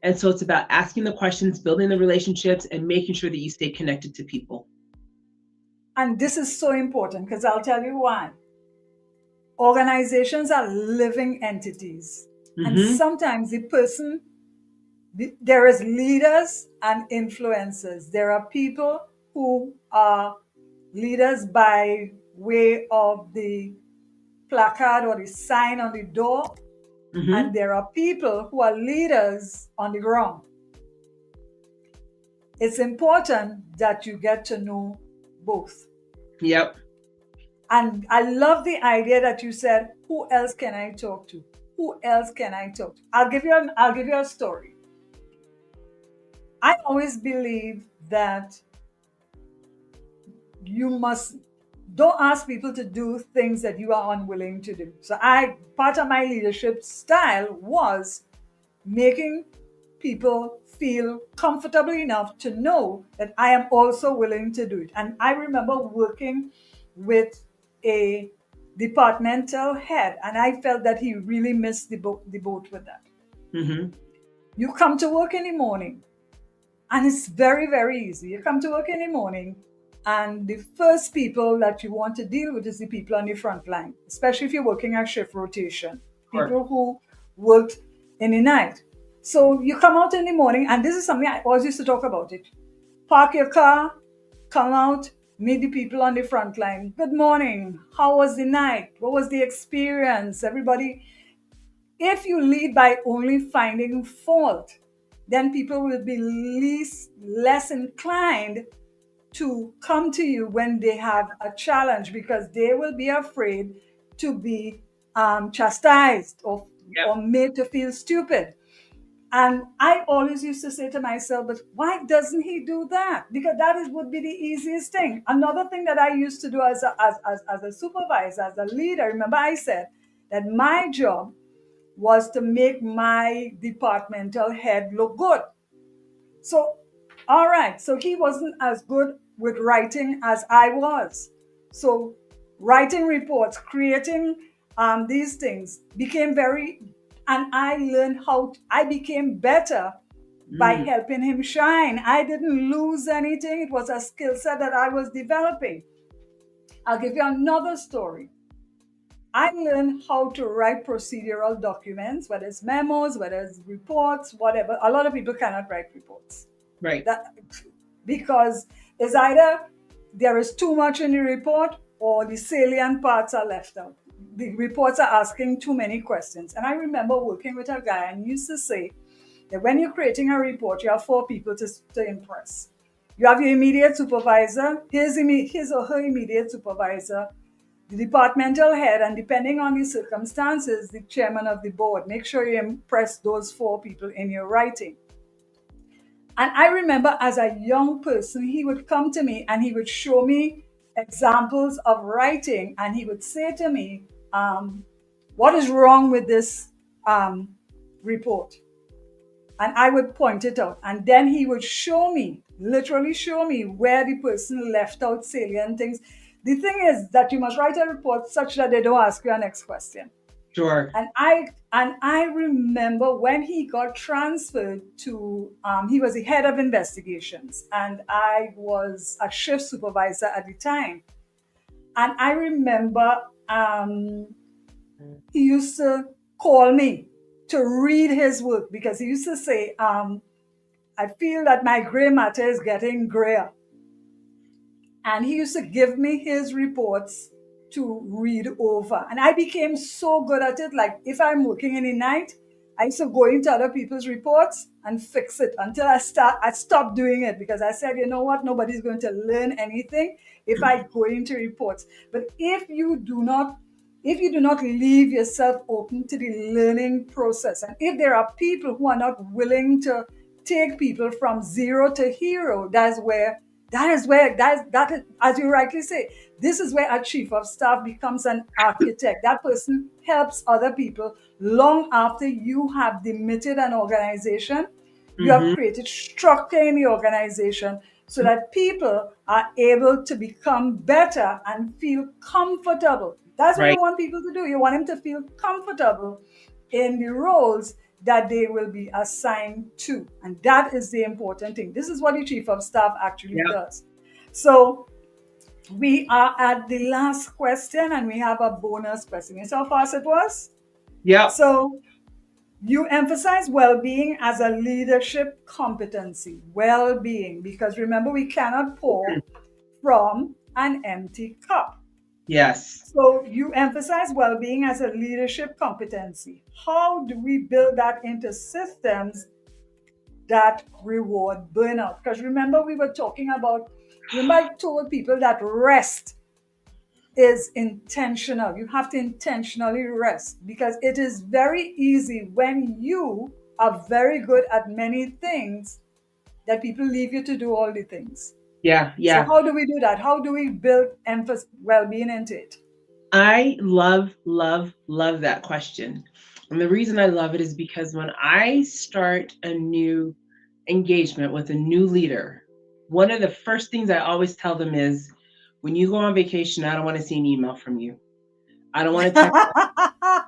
And so it's about asking the questions, building the relationships, and making sure that you stay connected to people. And this is so important because I'll tell you why. Organizations are living entities. And Mm-hmm. sometimes the person There is leaders and influencers. There are people who are leaders by way of the placard or the sign on the door, and Hmm. there are people who are leaders on the ground. It's important that you get to know both. Yep. And I love the idea that you said, who else can I talk to? Who else can I talk to? I'll give you a story. I always believe that you must don't ask people to do things that you are unwilling to do. So I part of my leadership style was making people feel comfortable enough to know that I am also willing to do it. And I remember working with a departmental head, and I felt that he really missed the boat with that. Hmm. You come to work in the morning, and it's very, very easy. You come to work in the morning, and the first people that you want to deal with is the people on the front line, especially if you're working at shift rotation, Sure. people who worked in the night. So you come out in the morning, and this is something I always used to talk about it. Park your car, come out, meet the people on the front line. Good morning. How was the night? What was the experience? Everybody, if you lead by only finding fault, then people will be less inclined to come to you when they have a challenge, because they will be afraid to be chastised or Yep. made to feel stupid. And I always used to say to myself, but why doesn't he do that? Because would be the easiest thing. Another thing that I used to do as a supervisor, as a leader, remember I said that my job was to make my departmental head look good. So, all right, so he wasn't as good with writing as I was. So, writing reports, creating these things became very, and I became better by Mm. helping him shine. I didn't lose anything, it was a skill set that I was developing. I'll give you another story. I learned how to write procedural documents, whether it's memos, whether it's reports, whatever. A lot of people cannot write reports. Right. That because it's either there is too much in the report or the salient parts are left out. The reports are asking too many questions. And I remember working with a guy and he used to say that when you're creating a report, you have four people to impress. You have your immediate supervisor, his or her immediate supervisor, the departmental head, and depending on the circumstances, the chairman of the board. Make sure you impress those four people in your writing. And I remember as a young person, he would come to me and he would show me examples of writing, and he would say to me, what is wrong with this report? And I would point it out. And then he would show me, literally show me where the person left out salient things. The thing is that you must write a report such that they don't ask you a next question. Sure. And I remember when he got transferred to he was the head of investigations, and I was a shift supervisor at the time. And I remember he used to call me to read his work, because he used to say, I feel that my gray matter is getting grayer. And he used to give me his reports to read over. And I became so good at it. Like if I'm working in the night, I used to go into other people's reports and fix it until I stopped doing it, because I said, you know what, nobody's going to learn anything if I go into reports. But if you do not leave yourself open to the learning process, and if there are people who are not willing to take people from zero to hero, that is, as you rightly say, this is where a chief of staff becomes an architect. That person helps other people long after you have demitted an organization. You have Hmm. created structure in the organization so that people are able to become better and feel comfortable. That's what Right. you want people to do. You want them to feel comfortable in the roles that they will be assigned to. And that is the important thing. This is what the chief of staff actually Yep. does. So we are at the last question, and we have a bonus question. You saw how fast it was? Yep. So You emphasize well-being as a leadership competency. Well-being, because remember, we cannot pour from an empty cup. Yes. So you emphasize well-being as a leadership competency. How do we build that into systems that reward burnout? Because remember, we were talking about, remember, I told people that rest is intentional. You have to intentionally rest because it is very easy when you are very good at many things that people leave you to do all the things. Yeah, So yeah. how do we do that? How do we build emphasis well-being into it? I love, love, love that question. And the reason I love it is because when I start a new engagement with a new leader, one of the first things I always tell them is when you go on vacation, I don't want to see an email from you. I don't want to text,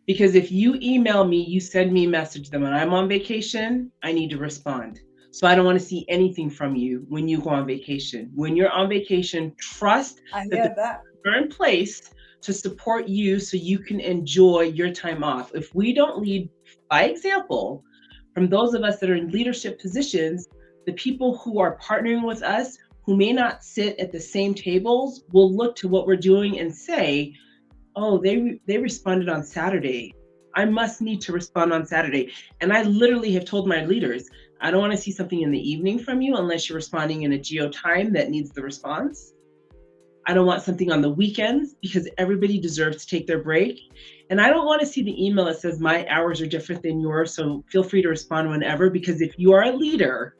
because if you email me, you send me a message. Then when I'm on vacation, I need to respond. So I don't want to see anything from you when you go on vacation. When you're on vacation, trust I that the hear that. are in place to support you so you can enjoy your time off. If we don't lead by example from those of us that are in leadership positions, the people who are partnering with us who may not sit at the same tables will look to what we're doing and say, oh, they responded on Saturday. I must need to respond on Saturday. And I literally have told my leaders, I don't want to see something in the evening from you unless you're responding in a geo time that needs the response. I don't want something on the weekends because everybody deserves to take their break. And I don't want to see the email that says my hours are different than yours. So feel free to respond whenever, because if you are a leader,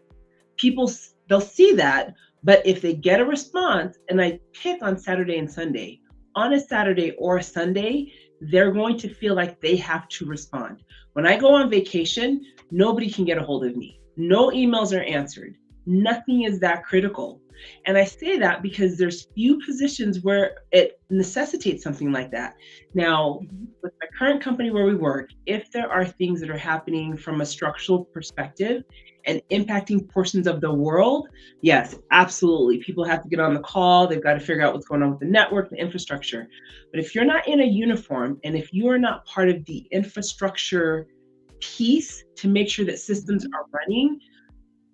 people, they'll see that. But if they get a response, and I pick on Saturday and Sunday, on a Saturday or a Sunday, they're going to feel like they have to respond. When I go on vacation, nobody can get a hold of me. No emails are answered. Nothing is that critical. And I say that because there's few positions where it necessitates something like that. Now, with my current company where we work, if there are things that are happening from a structural perspective and impacting portions of the world, yes, absolutely. People have to get on the call. They've got to figure out what's going on with the network, the infrastructure. But if you're not in a uniform and if you are not part of the infrastructure piece to make sure that systems are running,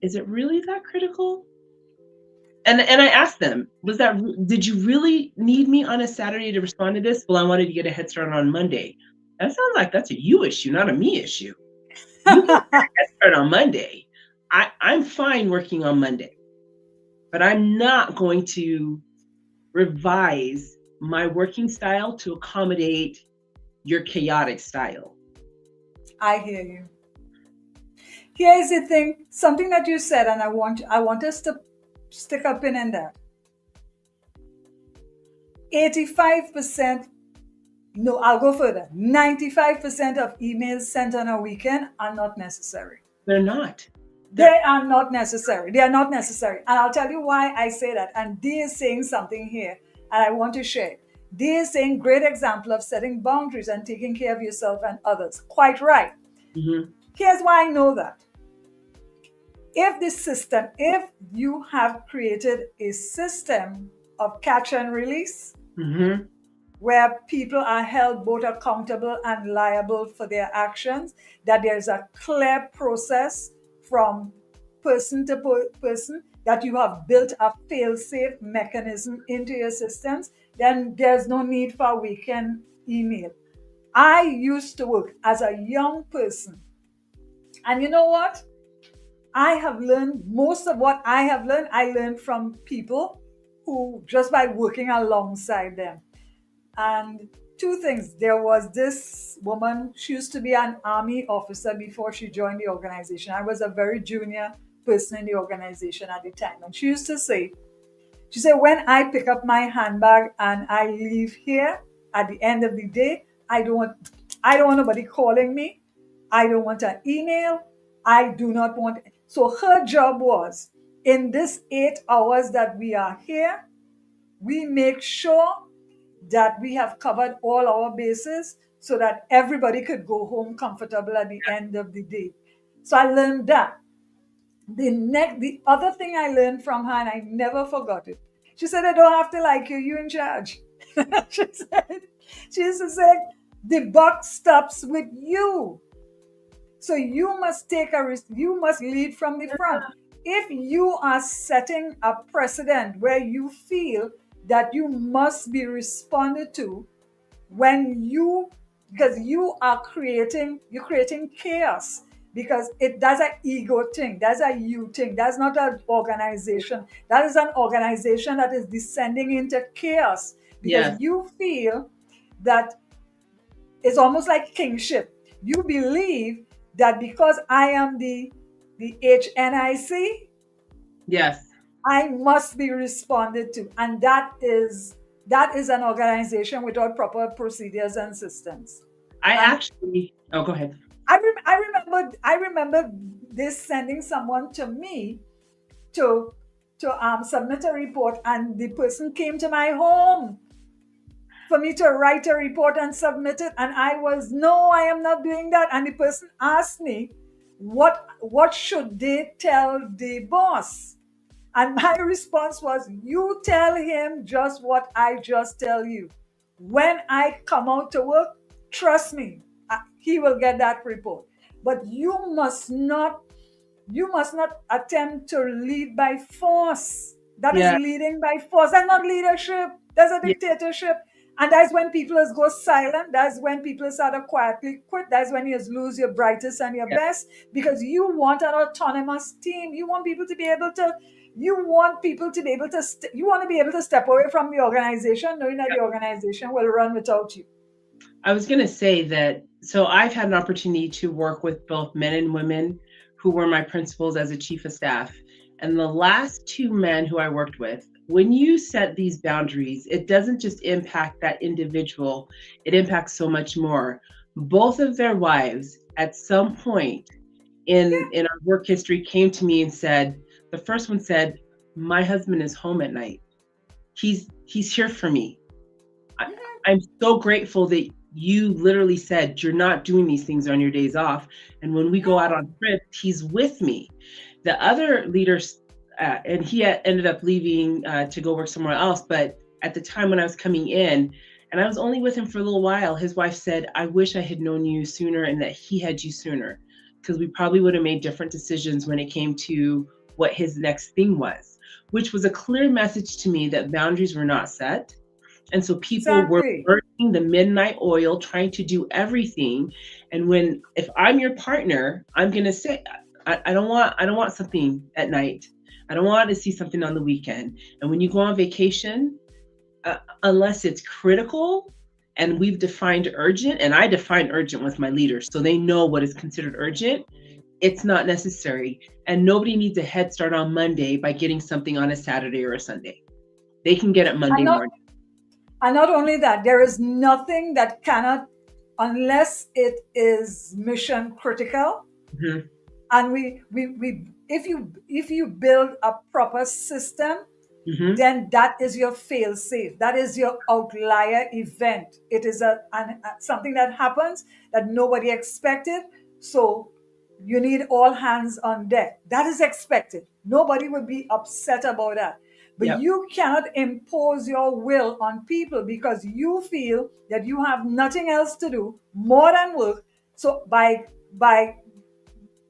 is it really that critical? And I asked them, did you really need me on a Saturday to respond to this? Well, I wanted to get a head start on Monday. That sounds like that's a you issue, not a me issue. You can get a head start on Monday. I'm fine working on Monday, but I'm not going to revise my working style to accommodate your chaotic style. I hear you. Here's the thing, something that you said, and I want us to stick a pin in that. 85%, no, I'll go further. 95% of emails sent on a weekend are not necessary. They're not. They are not necessary. They are not necessary. And I'll tell you why I say that. And Dee is saying something here, and I want to share. Dee is saying, great example of setting boundaries and taking care of yourself and others. Quite right. Mm-hmm. Here's why I know that. If you have created a system of catch and release, Mm-hmm. where people are held both accountable and liable for their actions, that there's a clear process from person to person, that you have built a fail-safe mechanism into your systems, then there's no need for a weekend email. I used to work as a young person, and you know what? I have learned most of what I learned from people who, just by working alongside them. And two things. There was this woman, she used to be an army officer before she joined the organization. I was a very junior person in the organization at the time. And she used to say, she said, when I pick up my handbag and I leave here at the end of the day, I don't want nobody calling me. I don't want an email. I do not want. So her job was, in this 8 hours that we are here, we make sure that we have covered all our bases so that everybody could go home comfortable at the end of the day. So I learned that. The other thing I learned from her, and I never forgot it. She said, I don't have to like you, you in charge. she said, she used to say, the buck stops with you. So you must take a risk. You must lead from the front. If you are setting a precedent where you feel that you must be responded to, when you, because you're creating chaos, because that's an ego thing, that's a you thing, that's not an organization. That is an organization that is descending into chaos, because Yes. you feel that it's almost like kingship. You believe that because I am the HNIC, Yes. I must be responded to, and that is an organization without proper procedures and systems. I And actually, oh, go ahead. I remember this sending someone to me to submit a report, and the person came to my home for me to write a report and submit it, and I was, no, I am not doing that. And the person asked me, what should they tell the boss? And my response was, you tell him just what I just tell you. When I come out to work, trust me, he will get that report. But you must not attempt to lead by force. That is Yeah. leading by force. That's not leadership. That's a Yeah. dictatorship. And that's when people go silent. That's when people start to quietly quit. That's when you lose your brightest and your Yeah. best, because you want an autonomous team. You want people to be able to. You want people to be able to. You want to be able to step away from the organization, knowing that the organization will run without you. I was going to say that, so I've had an opportunity to work with both men and women who were my principals as a chief of staff. And the last two men who I worked with, when you set these boundaries, it doesn't just impact that individual, it impacts so much more. Both of their wives, at some point in our work history, came to me and said, the first one said, my husband is home at night. He's here for me. I, I'm so grateful that you literally said you're not doing these things on your days off. And when we go out on trips, he's with me. The other leaders, and he ended up leaving to go work somewhere else. But at the time when I was coming in, and I was only with him for a little while, his wife said, I wish I had known you sooner and that he had you sooner, because we probably would have made different decisions when it came to what his next thing was, which was a clear message to me that boundaries were not set, and so people were Exactly. burning the midnight oil, trying to do everything. And if I'm your partner, I'm gonna say, I don't want something at night. I don't want to see something on the weekend. And when you go on vacation, unless it's critical, and we've defined urgent, and I define urgent with my leaders, so they know what is considered urgent. It's not necessary, and nobody needs a head start on Monday by getting something on a Saturday or a Sunday. They can get it And Monday not morning. And not only that, there is nothing that cannot, unless it is mission critical. Mhm. And we if you build a proper system, Mhm. then that is your fail safe. That is your outlier event. It is something that happens that nobody expected. So you need all hands on deck. That is expected. Nobody would be upset about that. But Yep. you cannot impose your will on people because you feel that you have nothing else to do more than work. So by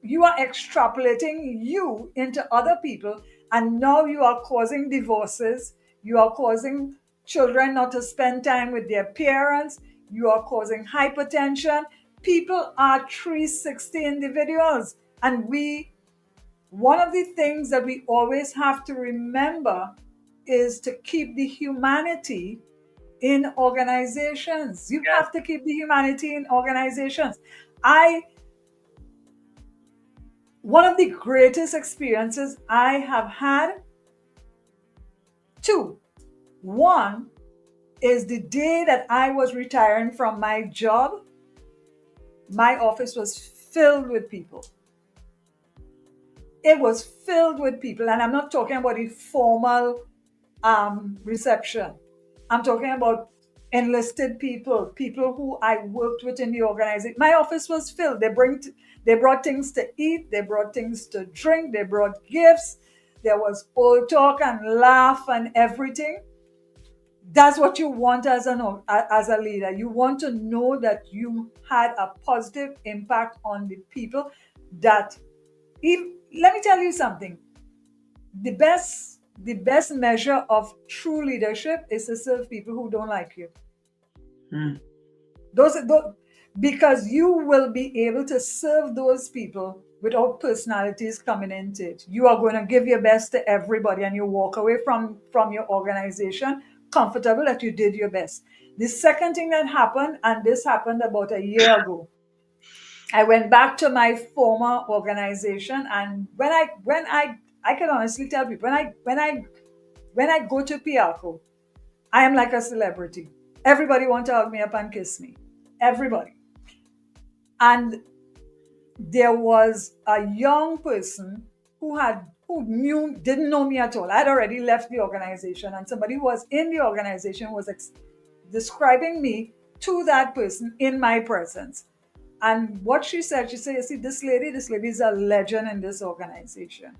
you are extrapolating you into other people, and now you are causing divorces, you are causing children not to spend time with their parents, you are causing hypertension. People are 360 individuals, and we one of the things that we always have to remember is to keep the humanity in organizations. You Yes. have to keep the humanity in organizations. I One of the greatest experiences I have had, two. One is the day that I was retiring from my job, my office was filled with people. It was filled with people, and I'm not talking about the formal reception. I'm talking about enlisted people, people who I worked with in the organization. My office was filled. They brought things to eat, they brought things to drink, they brought gifts. There was old talk and laugh and everything. That's what you want as as a leader. You want to know that you had a positive impact on the people. That if Let me tell you something, the best measure of true leadership is to serve people who don't like you. Mm. Those because you will be able to serve those people without personalities coming into it. You are going to give your best to everybody, and you walk away from your organization comfortable that you did your best. The second thing that happened, and this happened about a year ago, I went back to my former organization, and when I can honestly tell people, when I go to Piaco, I am like a celebrity. Everybody want to hug me up and kiss me. Everybody. And there was a young person who didn't know me at all. I had already left the organization, and somebody who was in the organization was describing me to that person in my presence. And what she said, you see, this lady is a legend in this organization,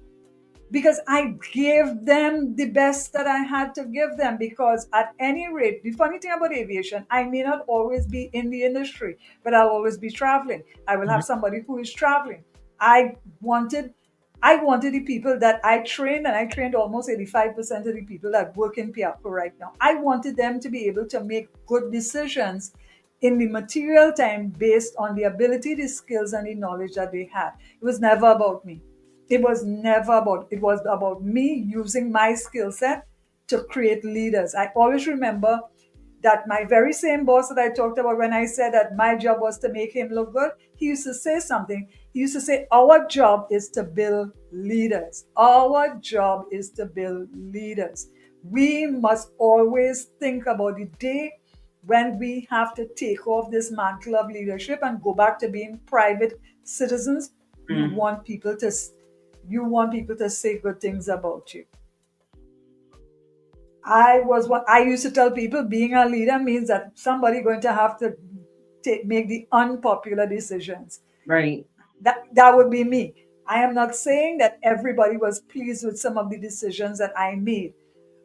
because I gave them the best that I had to give them. Because at any rate, the funny thing about aviation, I may not always be in the industry, but I'll always be traveling. I will have somebody who is traveling. I wanted I wanted the people that I trained, and I trained almost 85% of the people that work in Piaco right now. I wanted them to be able to make good decisions in the material time based on the ability, the skills, and the knowledge that they had. It was never about me. It was about me using my skill set to create leaders. I always remember that my very same boss that I talked about, when I said that my job was to make him look good, he used to say something. He used to say, our job is to build leaders. Our job is to build leaders. We must always think about the day when we have to take off this mantle of leadership and go back to being private citizens. you Mm. want people to you want people to say good things about you. I used to tell people, being a leader means that somebody going to have to make the unpopular decisions. Right. That would be me. I am not saying that everybody was pleased with some of the decisions that I made,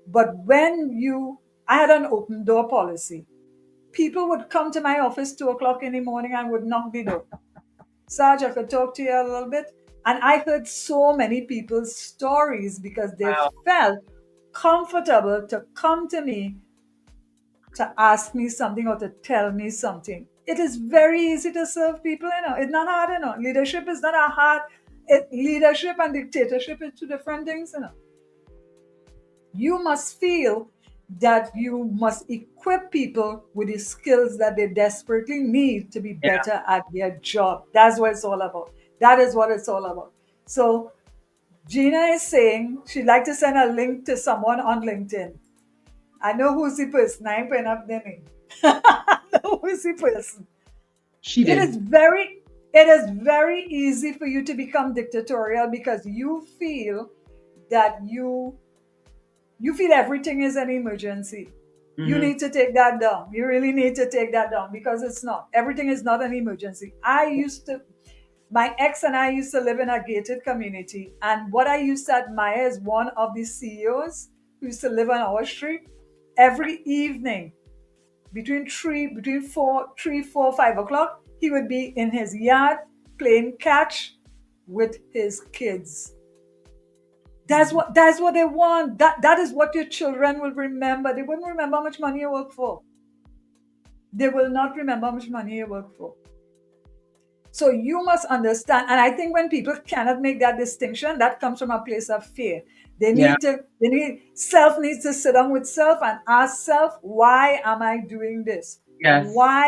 but I had an open door policy. People would come to my office 2 o'clock in the morning and would knock the door. Sarge, I could talk to you a little bit. And I heard so many people's stories because they Wow. felt comfortable to come to me to ask me something or to tell me something. It is very easy to serve people, It's not hard, Leadership is not a hard. Leadership and dictatorship is two different things. You must feel that you must equip people with the skills that they desperately need to be Yeah. better at their job. That's what it's all about. That is what it's all about. So Gina is saying she'd like to send a link to someone on LinkedIn. I know who's the person. I ain't putting up their name. I know who's the person. She It did. is very it is very easy for you to become dictatorial because you feel that you feel everything is an emergency. You Hmm. need to take that down. You really need to take that down because it's not. Everything is not an emergency. My ex and I used to live in a gated community. And what I used to admire is one of the CEOs who used to live on our street. Every evening, between 4, 3, 4, 5 o'clock, he would be in his yard playing catch with his kids. That's what they want. That is what your children will remember. They wouldn't remember how much money you work for. They will not remember how much money you work for. So you must understand. And I think when people cannot make that distinction, that comes from a place of fear. Yeah. Self needs to sit down with self and ask self, why am I doing this? Yes. Why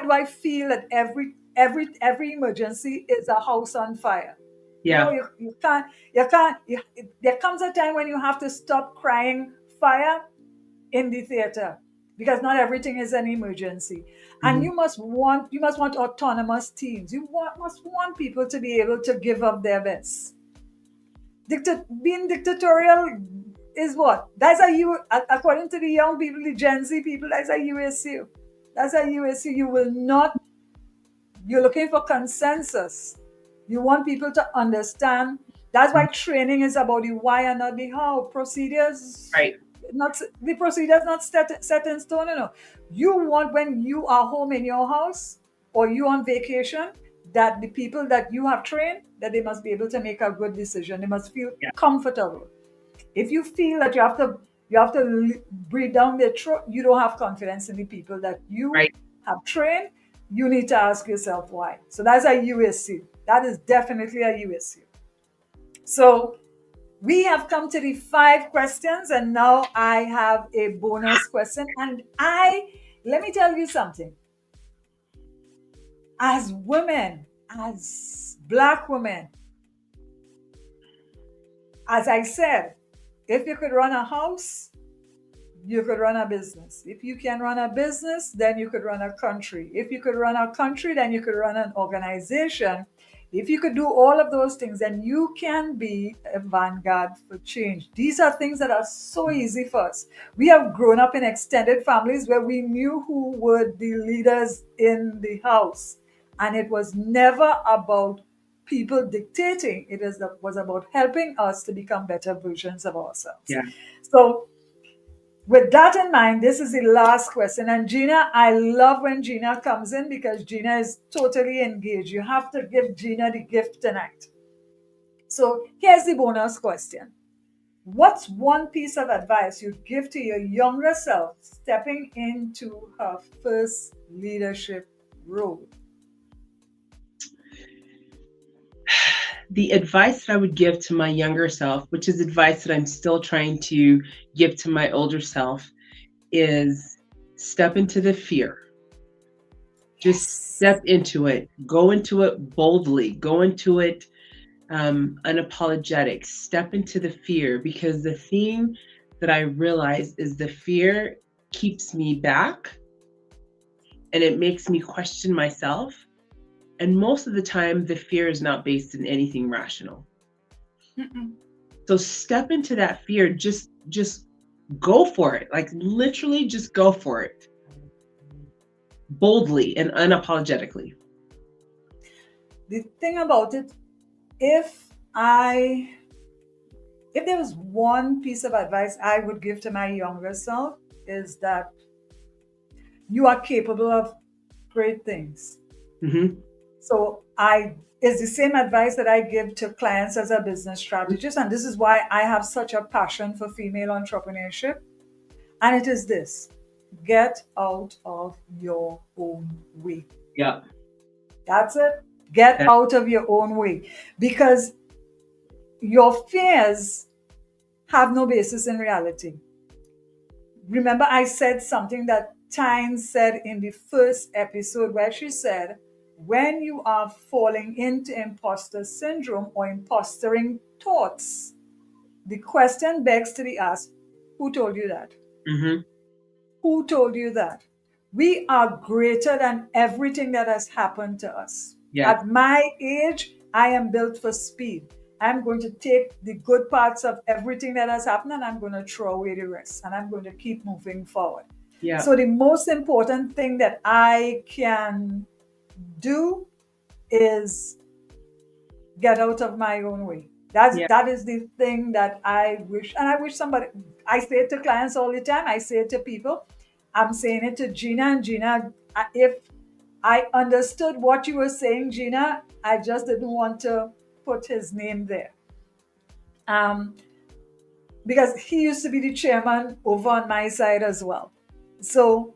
do I feel that every emergency is a house on fire? No, Yeah. there comes a time when you have to stop crying fire in the theater, because not everything is an emergency. And Hmm. you must want autonomous teams. Must want people to be able to give up their best. Being dictatorial is what? That's a you according to the young people, the Gen Z people, that's a USU. That's a USU. You will not You're looking for consensus. You want people to understand. That's why training is about the why and not the how. Procedures, Right. not the procedure is not set in stone. You know, you want when you are home in your house or you on vacation that the people that you have trained that they must be able to make a good decision. They must feel Yeah. comfortable. If you feel that you have to breathe down their throat, you don't have confidence in the people that you Right. have trained. You need to ask yourself why. So that's a USU. That is definitely a USU. So we have come to the 5 questions, and now I have a bonus question. And let me tell you something. As women, as Black women, as I said, if you could run a house, you could run a business. If you can run a business, then you could run a country. If you could run a country, then you could run an organization. If you could do all of those things, then you can be a vanguard for change. These are things that are so easy for us. We have grown up in extended families where we knew who were the leaders in the house. And it was never about people dictating, was about helping us to become better versions of ourselves. Yeah. So, with that in mind, this is the last question. And Gina, I love when Gina comes in because Gina is totally engaged. You have to give Gina the gift tonight. So here's the bonus question. What's one piece of advice you'd give to your younger self stepping into her first leadership role? The advice that I would give to my younger self, which is advice that I'm still trying to give to my older self, is step into the fear. Just Yes. step into it. Go into it boldly. Go into it unapologetic. Step into the fear, because the thing that I realize is the fear keeps me back and it makes me question myself. And most of the time, the fear is not based in anything rational. Mm-mm. So step into that fear. Just go for it. Like literally, just go for it boldly and unapologetically. The thing about it, if I if there was one piece of advice I would give to my younger self is that you are capable of great things. Hmm. So I is the same advice that I give to clients as a business strategist. And this is why I have such a passion for female entrepreneurship. And it is this: get out of your own way. Yeah. That's it. Get That, out of your own way. Because your fears have no basis in reality. Remember, I said something that Tyne said in the first episode, where she said, when you are falling into imposter syndrome or impostering thoughts, the question begs to be asked, who told you that? hmm. Who told you that? We are greater than everything that has happened to us. Yeah. At my age, I am built for speed. I'm going to take the good parts of everything that has happened and I'm going to throw away the rest and I'm going to keep moving forward. Yeah. So, the most important thing that I can do is get out of my own way. Yeah. That is the thing that I wish, and I wish somebody. I say it to clients all the time. I say it to people. I'm saying it to Gina, and Gina, if I understood what you were saying, Gina, I just didn't want to put his name there. Um, because he used to be the chairman over on my side as well. So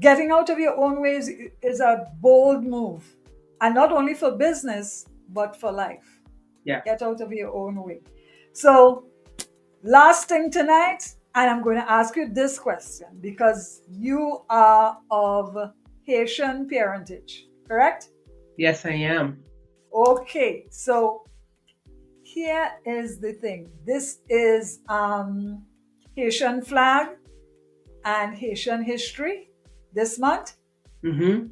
getting out of your own ways is a bold move, and not only for business but for life. Yeah. Get out of your own way. So, last thing tonight, and I'm going to ask you this question because you are of Haitian parentage, correct? Yes, I am. Okay, so here is the thing. This is Haitian flag and Haitian history this month. Hmm.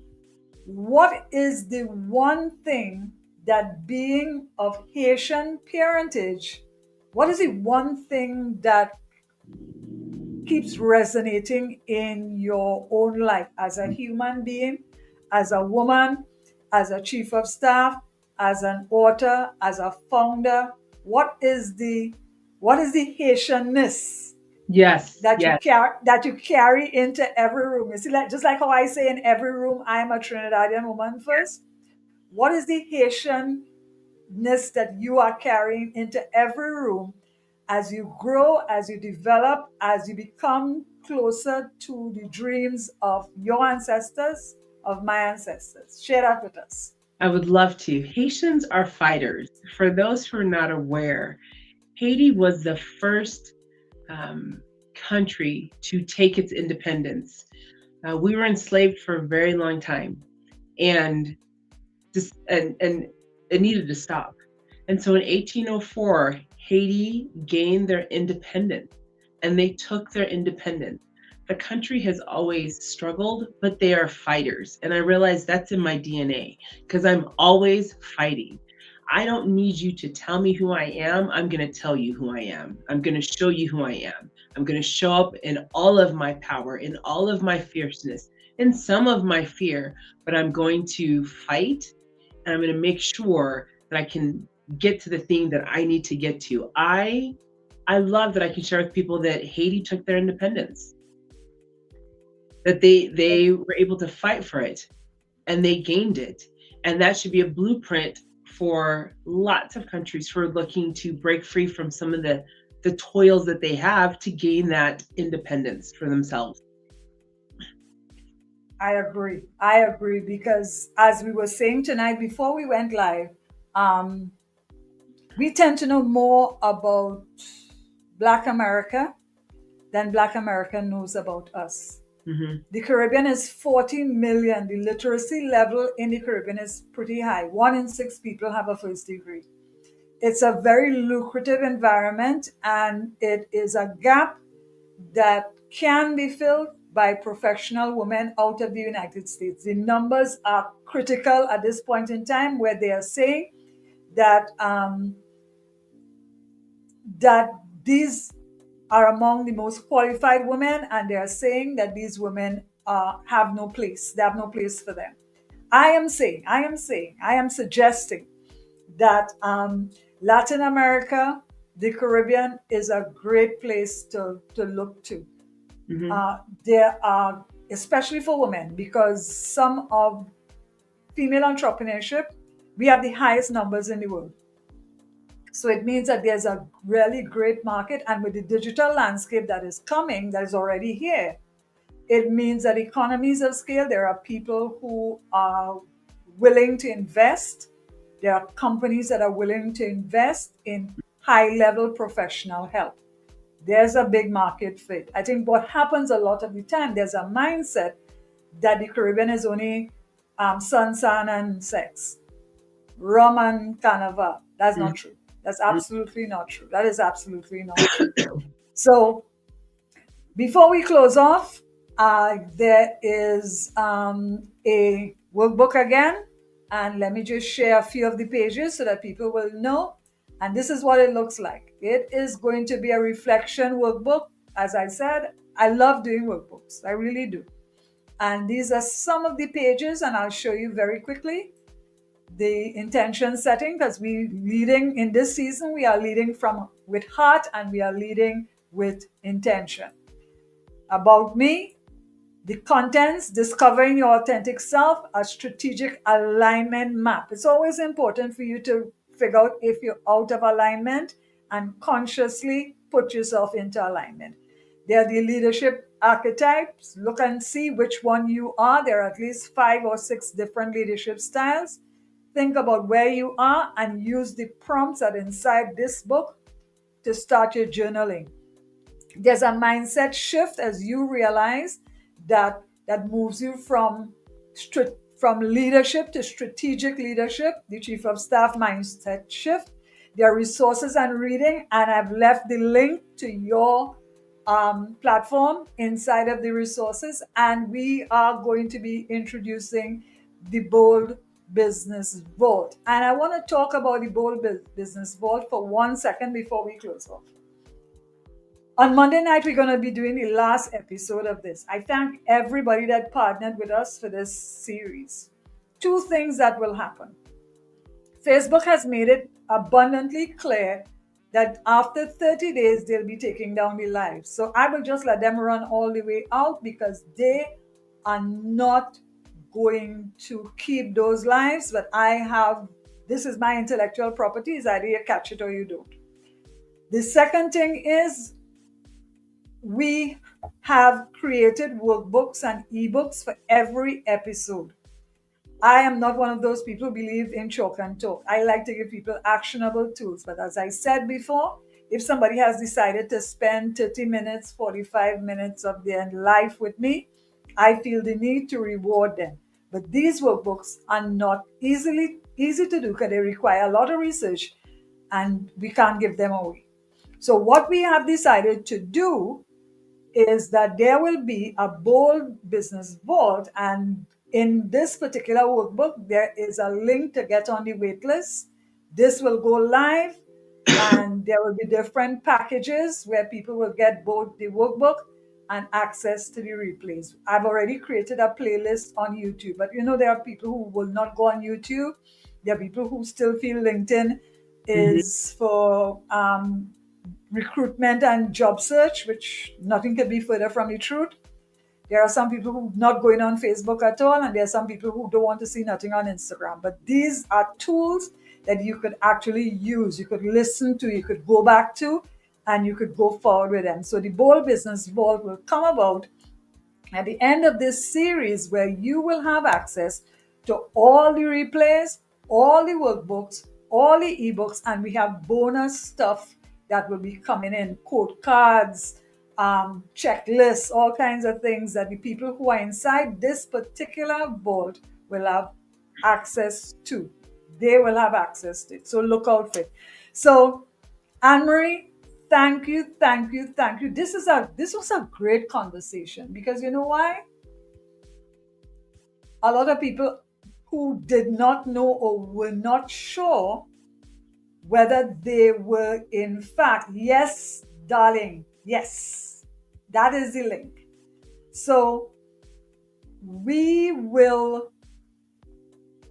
What is the one thing that being of Haitian parentage, what is the one thing that keeps resonating in your own life as a human being, as a woman, as a chief of staff, as an author, as a founder? What is the Haitianness Yes, that you yes. carry into every room. You see, like just like how I say in every room, I am a Trinidadian woman first. What is the Haitianness that you are carrying into every room as you grow, as you develop, as you become closer to the dreams of your ancestors, of my ancestors? Share that with us. I would love to. Haitians are fighters. For those who are not aware, Haiti was the first um, country to take its independence. We were enslaved for a very long time, and and it needed to stop. And so in 1804, Haiti gained their independence, and they took their independence. The country has always struggled, but they are fighters. And I realize that's in my DNA because I'm always fighting. I don't need you to tell me who I am. I'm going to tell you who I am. I'm going to show you who I am. I'm going to show up in all of my power, in all of my fierceness, in some of my fear, but I'm going to fight, and I'm going to make sure that I can get to the thing that I need to get to. I love that I can share with people that Haiti took their independence, that they were able to fight for it, and they gained it. And that should be a blueprint for lots of countries who are looking to break free from some of the toils that they have to gain that independence for themselves. I agree. I agree because as we were saying tonight before we went live, um, we tend to know more about Black America than Black America knows about us. Mm-hmm. The Caribbean is 14 million. The literacy level in the Caribbean is pretty high. 1 in 6 people have a first degree. It's a very lucrative environment, and it is a gap that can be filled by professional women out of the United States. The numbers are critical at this point in time, where they are saying that that these are among the most qualified women, and they are saying that these women have no place. They have no place for them. I am suggesting that Latin America, the Caribbean, is a great place to look to. Mm-hmm. There are, especially for women, because some of female entrepreneurship, we have the highest numbers in the world. So it means that there's a really great market. And with the digital landscape that is coming, that is already here, it means that economies of scale, there are people who are willing to invest. There are companies that are willing to invest in high level professional help. There's a big market fit. I think what happens a lot of the time, there's a mindset that the Caribbean is only sun, and sex, rum and carnival. That's not true. That's absolutely not true. That is absolutely not true. So before we close off, there is a workbook again. And let me just share a few of the pages so that people will know. And this is what it looks like. It is going to be a reflection workbook. As I said, I love doing workbooks. I really do. And these are some of the pages, and I'll show you very quickly the intention setting, because we leading in this season, we are leading from with heart, and we are leading with intention. About me, the contents: discovering your authentic self, a strategic alignment map. It's always important for you to figure out if you're out of alignment and consciously put yourself into alignment. There are the leadership archetypes. Look and see which one you are. There are at least 5 or 6 different leadership styles. Think about where you are and use the prompts that are inside this book to start your journaling. There's a mindset shift as you realize that moves you from leadership to strategic leadership, the chief of staff mindset shift. There are resources and reading, and I've left the link to your platform inside of the resources. And we are going to be introducing the Bold Business Vault. And I want to talk about the Bold Business Vault for 1 second before we close off. On Monday night, we're going to be doing the last episode of this. I thank everybody that partnered with us for this series. 2 things that will happen. Facebook has made it abundantly clear that after 30 days they'll be taking down the lives. So I will just let them run all the way out because they are not going to keep those lives. But I have, this is my intellectual property, is either you catch it or you don't. The second thing is we have created workbooks and ebooks for every episode. I am not one of those people who believe in chalk and talk. I like to give people actionable tools. But as I said before, if somebody has decided to spend 30 minutes, 45 minutes of their life with me, I feel the need to reward them. But these workbooks are not easy to do because they require a lot of research and we can't give them away. So what we have decided to do is that there will be a bold business vault, and in this particular workbook there is a link to get on the wait list. This will go live and there will be different packages where people will get both the workbook and access to the replays. I've already created a playlist on YouTube, but you know there are people who will not go on YouTube. There are people who still feel LinkedIn Hmm. is for recruitment and job search, which nothing could be further from the truth. There are some people who are not going on Facebook at all, and there are some people who don't want to see nothing on Instagram. But these are tools that you could actually use, you could listen to, you could go back to, and you could go forward with them. So the Bold Business Vault will come about at the end of this series where you will have access to all the replays, all the workbooks, all the ebooks, and we have bonus stuff that will be coming in, quote cards, checklists, all kinds of things that the people who are inside this particular vault will have access to. They will have access to it. So look out for it. So Anne Marie, thank you, thank you, thank you. This was a great conversation because you know why? A lot of people who did not know or were not sure whether they were in fact, yes, darling, yes, that is the link. So we will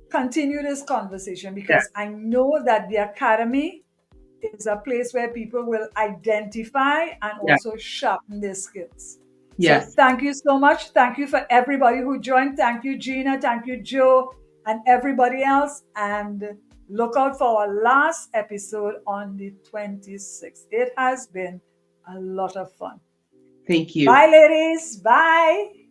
continue this conversation Yeah. because I know that the academy is a place where people will identify and Yeah. also sharpen their skills. So Yes. thank you so much. Thank you for everybody who joined. Thank you, Gina. Thank you, Joe, and everybody else. And look out for our last episode on the 26th. It has been a lot of fun. Thank you. Bye, ladies. Bye.